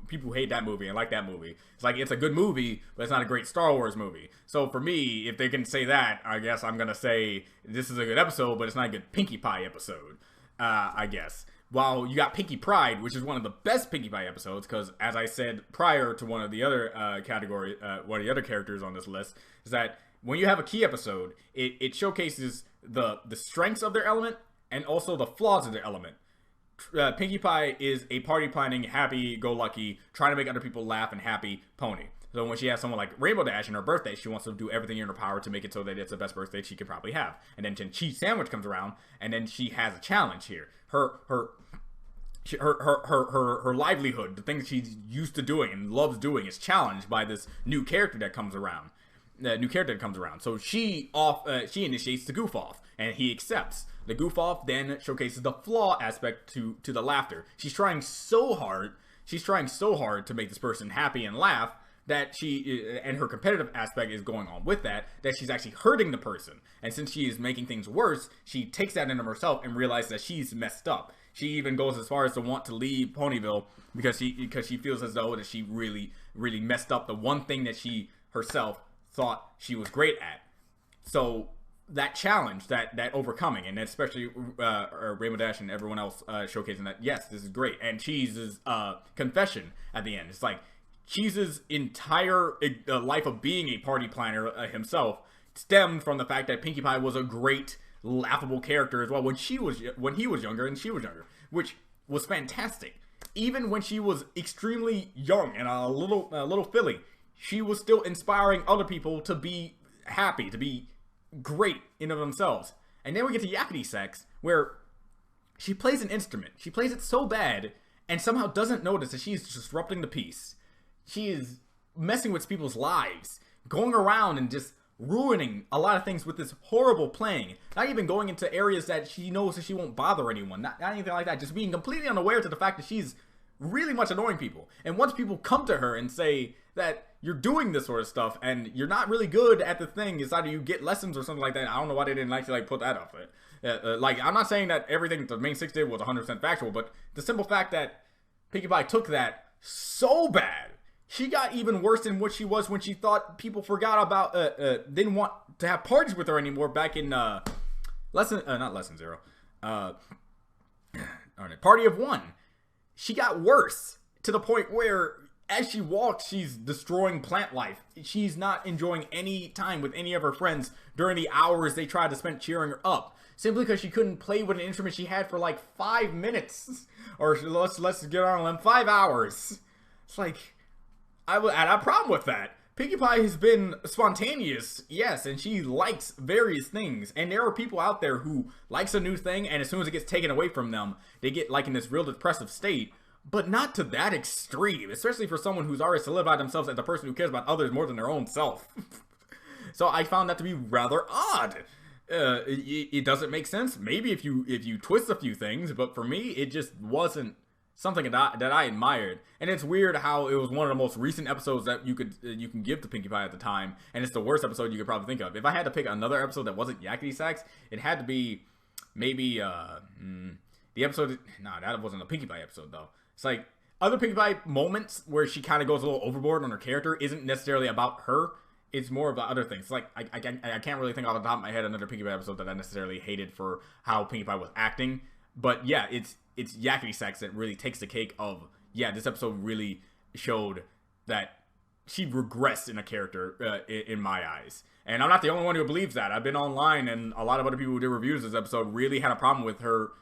people who hate that movie and like that movie. It's like it's a good movie, but it's not a great Star Wars movie. So for me, if they can say that, I guess I'm gonna say this is a good episode, but it's not a good Pinkie Pie episode. I guess. While you got Pinkie Pride, which is one of the best Pinkie Pie episodes, because as I said prior to one of the other one of the other characters on this list, is that when you have a key episode, it showcases the strengths of their element and also the flaws of their element. Pinkie Pie is a party planning, happy-go-lucky, trying to make other people laugh and happy pony. So when she has someone like Rainbow Dash in her birthday, she wants to do everything in her power to make it so that it's the best birthday she could probably have. And then Cheese Sandwich comes around, and then she has a challenge here. Her livelihood, the things she's used to doing and loves doing, is challenged by this new character that comes around. So she initiates the goof off, and he accepts. The goof off then showcases the flaw aspect to the laughter. She's trying so hard to make this person happy and laugh that and her competitive aspect is going on with that she's actually hurting the person. And since she is making things worse, she takes that into herself and realizes that she's messed up. She even goes as far as to want to leave Ponyville because she feels as though that she really, really messed up the one thing that she herself thought she was great at. So that challenge, that overcoming, and especially Rainbow Dash and everyone else showcasing that, yes, this is great. And Cheese's confession at the end, it's like Cheese's entire life of being a party planner himself stemmed from the fact that Pinkie Pie was a great, laughable character as well when he was younger and she was younger, which was fantastic. Even when she was extremely young and a little filly, she was still inspiring other people to be happy, to be great in of themselves. And then we get to Yakety Sax, where she plays an instrument. She plays it so bad and somehow doesn't notice that she's disrupting the piece. She is messing with people's lives, going around and just ruining a lot of things with this horrible playing. Not even going into areas that she knows that she won't bother anyone. Not anything like that. Just being completely unaware to the fact that she's really much annoying people. And once people come to her and say that you're doing this sort of stuff and you're not really good at the thing, it's either you get lessons or something like that. I don't know why they didn't actually put that up. Like, I'm not saying that everything the main 6 did was 100% factual, but the simple fact that Pinkie Pie took that so bad, she got even worse than what she was when she thought people forgot about, didn't want to have parties with her anymore back in, not Lesson Zero, Party of One. She got worse to the point where as she walks, she's destroying plant life. She's not enjoying any time with any of her friends during the hours they tried to spend cheering her up. Simply because she couldn't play with an instrument she had for like 5 minutes. Or let's get on them, 5 hours. It's like, I had a problem with that. Pinkie Pie has been spontaneous, yes, and she likes various things. And there are people out there who likes a new thing, and as soon as it gets taken away from them, they get like in this real depressive state. But not to that extreme, especially for someone who's already solidified themselves as a person who cares about others more than their own self. So I found that to be rather odd. It doesn't make sense. Maybe if you twist a few things, but for me, it just wasn't something that I admired. And it's weird how it was one of the most recent episodes that you can give to Pinkie Pie at the time, and it's the worst episode you could probably think of. If I had to pick another episode that wasn't Yakety Sax, it had to be maybe the episode. Nah, that wasn't a Pinkie Pie episode though. It's like other Pinkie Pie moments where she kind of goes a little overboard on her character isn't necessarily about her. It's more about other things. Like I can't really think off the top of my head another Pinkie Pie episode that I necessarily hated for how Pinkie Pie was acting. But yeah, it's Yakety Sax that really takes the cake of, yeah, this episode really showed that she regressed in a character in my eyes. And I'm not the only one who believes that. I've been online, and a lot of other people who did reviews of this episode really had a problem with her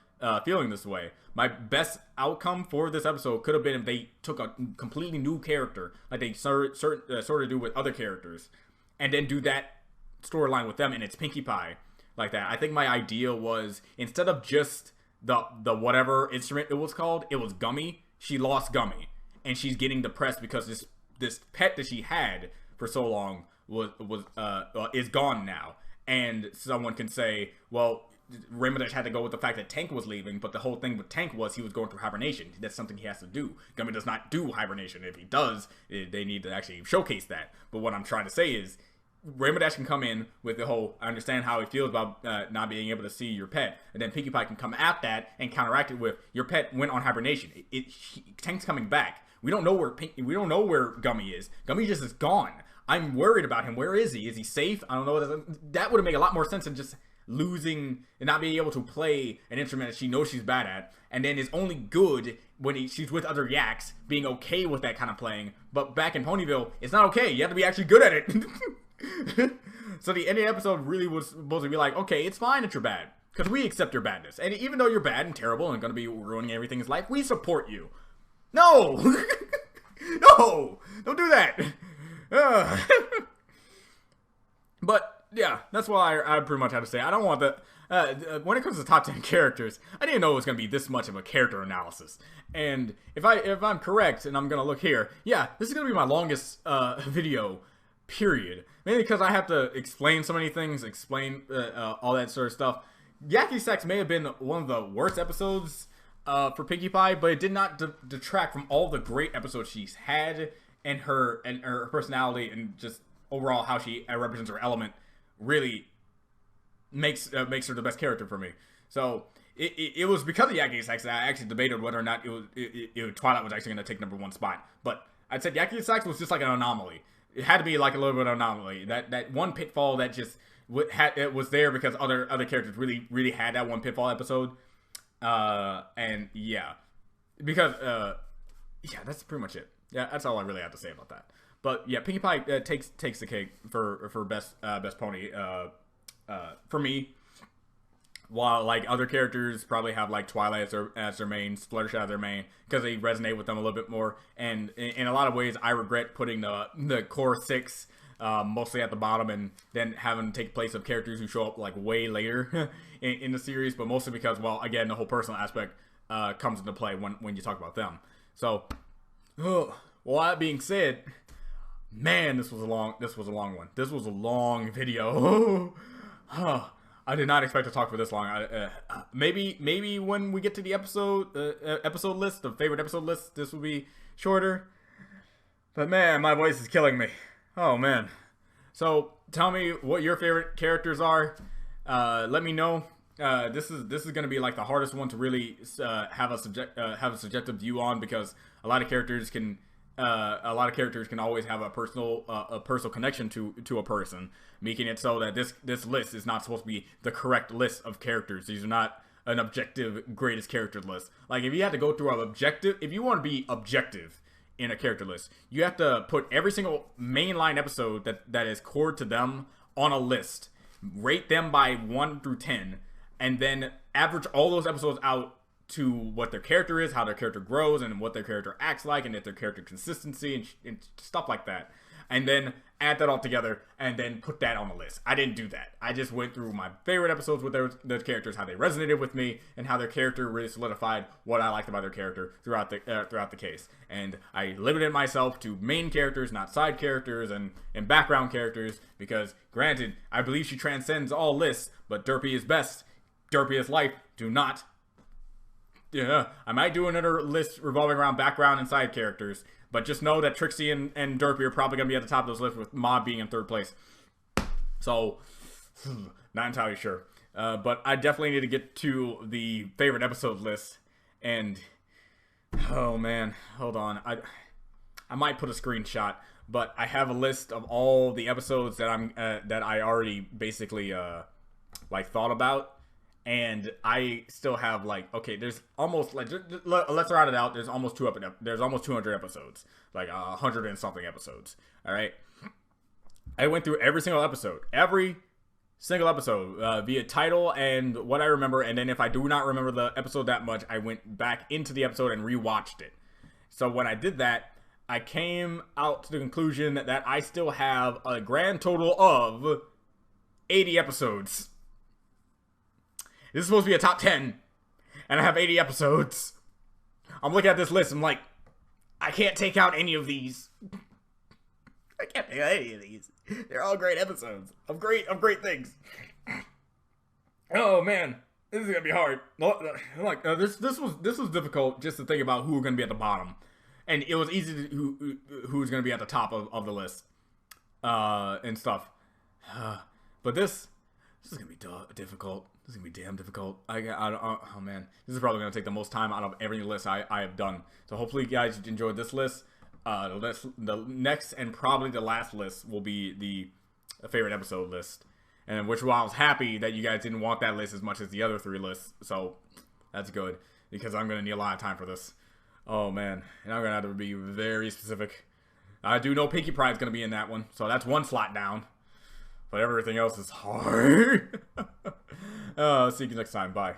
feeling this way. My best outcome for this episode could have been if they took a completely new character, like they sort of do with other characters, and then do that storyline with them, and it's Pinkie Pie like that. I think my idea was, instead of just the whatever instrument it was called, it was Gummy. She lost Gummy, and she's getting depressed because this pet that she had for so long is gone now. And someone can say, well, Rainbow Dash had to go with the fact that Tank was leaving, but the whole thing with Tank was he was going through hibernation. That's something he has to do. Gummy does not do hibernation. If he does, they need to actually showcase that. But what I'm trying to say is, Rainbow Dash can come in with the whole, I understand how he feels about not being able to see your pet, and then Pinkie Pie can come at that and counteract it with, your pet went on hibernation. Tank's coming back. We don't know where Gummy is. Gummy just is gone. I'm worried about him. Where is he? Is he safe? I don't know. That would have made a lot more sense than just losing and not being able to play an instrument that she knows she's bad at, and then is only good when she's with other yaks, being okay with that kind of playing. But back in Ponyville, it's not okay. You have to be actually good at it. So the end of the episode really was supposed to be like, okay, it's fine that you're bad, because we accept your badness, and even though you're bad and terrible and going to be ruining everything in his life, we support you. No! No! Don't do that! But yeah, that's what I pretty much have to say. I don't want the when it comes to top 10 characters, I didn't know it was going to be this much of a character analysis. And if I'm correct, and I'm going to look here, yeah, this is going to be my longest video, period. Mainly because I have to explain so many things, explain all that sort of stuff. Yakety Sax may have been one of the worst episodes for Pinkie Pie, but it did not detract from all the great episodes she's had, and her personality, and just overall how she represents her element really makes her the best character for me. So it was because of Yakety Sax that I actually debated whether or not Twilight was actually going to take #1 spot. But I'd said Yakety Sax was just like an anomaly. It had to be like a little bit of an anomaly. That one pitfall that just it was there because other characters really had that one pitfall episode. And yeah, because yeah, that's pretty much it. Yeah, that's all I really have to say about that. But yeah, Pinkie Pie takes the cake for best pony for me. While like other characters probably have like Twilight as their main, Fluttershy as their main, because they resonate with them a little bit more. And in a lot of ways, I regret putting the core 6 mostly at the bottom, and then having to take place of characters who show up like way later in the series. But mostly because, well, again, the whole personal aspect comes into play when you talk about them. So, well, that being said, man, this was a long one. This was a long video. I did not expect to talk for this long. Maybe when we get to the episode list, the favorite episode list, this will be shorter. But man, my voice is killing me. Oh man. So tell me what your favorite characters are. Let me know. This is gonna be like the hardest one to really have a subjective view on, because a lot of characters can always have a personal connection to a person, making it so that this list is not supposed to be the correct list of characters. These are not an objective greatest character list. Like, if you had to go through if you want to be objective in a character list, you have to put every single mainline episode that is core to them on a list, rate them by 1 through 10, and then average all those episodes out to what their character is, how their character grows, and what their character acts like, and if their character consistency and stuff like that. And then add that all together and then put that on the list. I didn't do that. I just went through my favorite episodes with their characters, how they resonated with me, and how their character really solidified what I liked about their character throughout the case. And I limited myself to main characters, not side characters and background characters, because granted, I believe she transcends all lists, but Derpy is best. Derpy is life. Do not. Yeah, I might do another list revolving around background and side characters, but just know that Trixie and Derpy are probably going to be at the top of those lists, with Mob being in 3rd place. So, not entirely sure. But I definitely need to get to the favorite episode list. And, oh man, hold on. I might put a screenshot, but I have a list of all the episodes that I already basically like thought about. and I still have like, okay, there's almost like, let's round it out. There's almost 200 episodes, like 100 and something episodes. All right, I went through every single episode via title and what I remember, and then if I do not remember the episode that much, I went back into the episode and rewatched it. So when I did that, I came out to the conclusion that I still have a grand total of 80 episodes. This is supposed to be a top 10, and I have 80 episodes. I'm looking at this list, I'm like, I can't take out any of these. I can't take out any of these. They're all great episodes of great things. Oh man, this is gonna be hard. Like this was difficult just to think about who were gonna be at the bottom, and it was easy to who's gonna be at the top of the list, and stuff. But this is gonna be difficult. This is gonna be damn difficult. Oh man, this is probably gonna take the most time out of every list I have done. So hopefully you guys enjoyed this list. The next and probably the last list will be the favorite episode list, and which I was happy that you guys didn't want that list as much as the other 3 lists. So that's good because I'm gonna need a lot of time for this. Oh man, and I'm gonna have to be very specific. I do know Pinkie Pie is gonna be in that one, so that's 1 slot down. But everything else is hard. See you next time. Bye.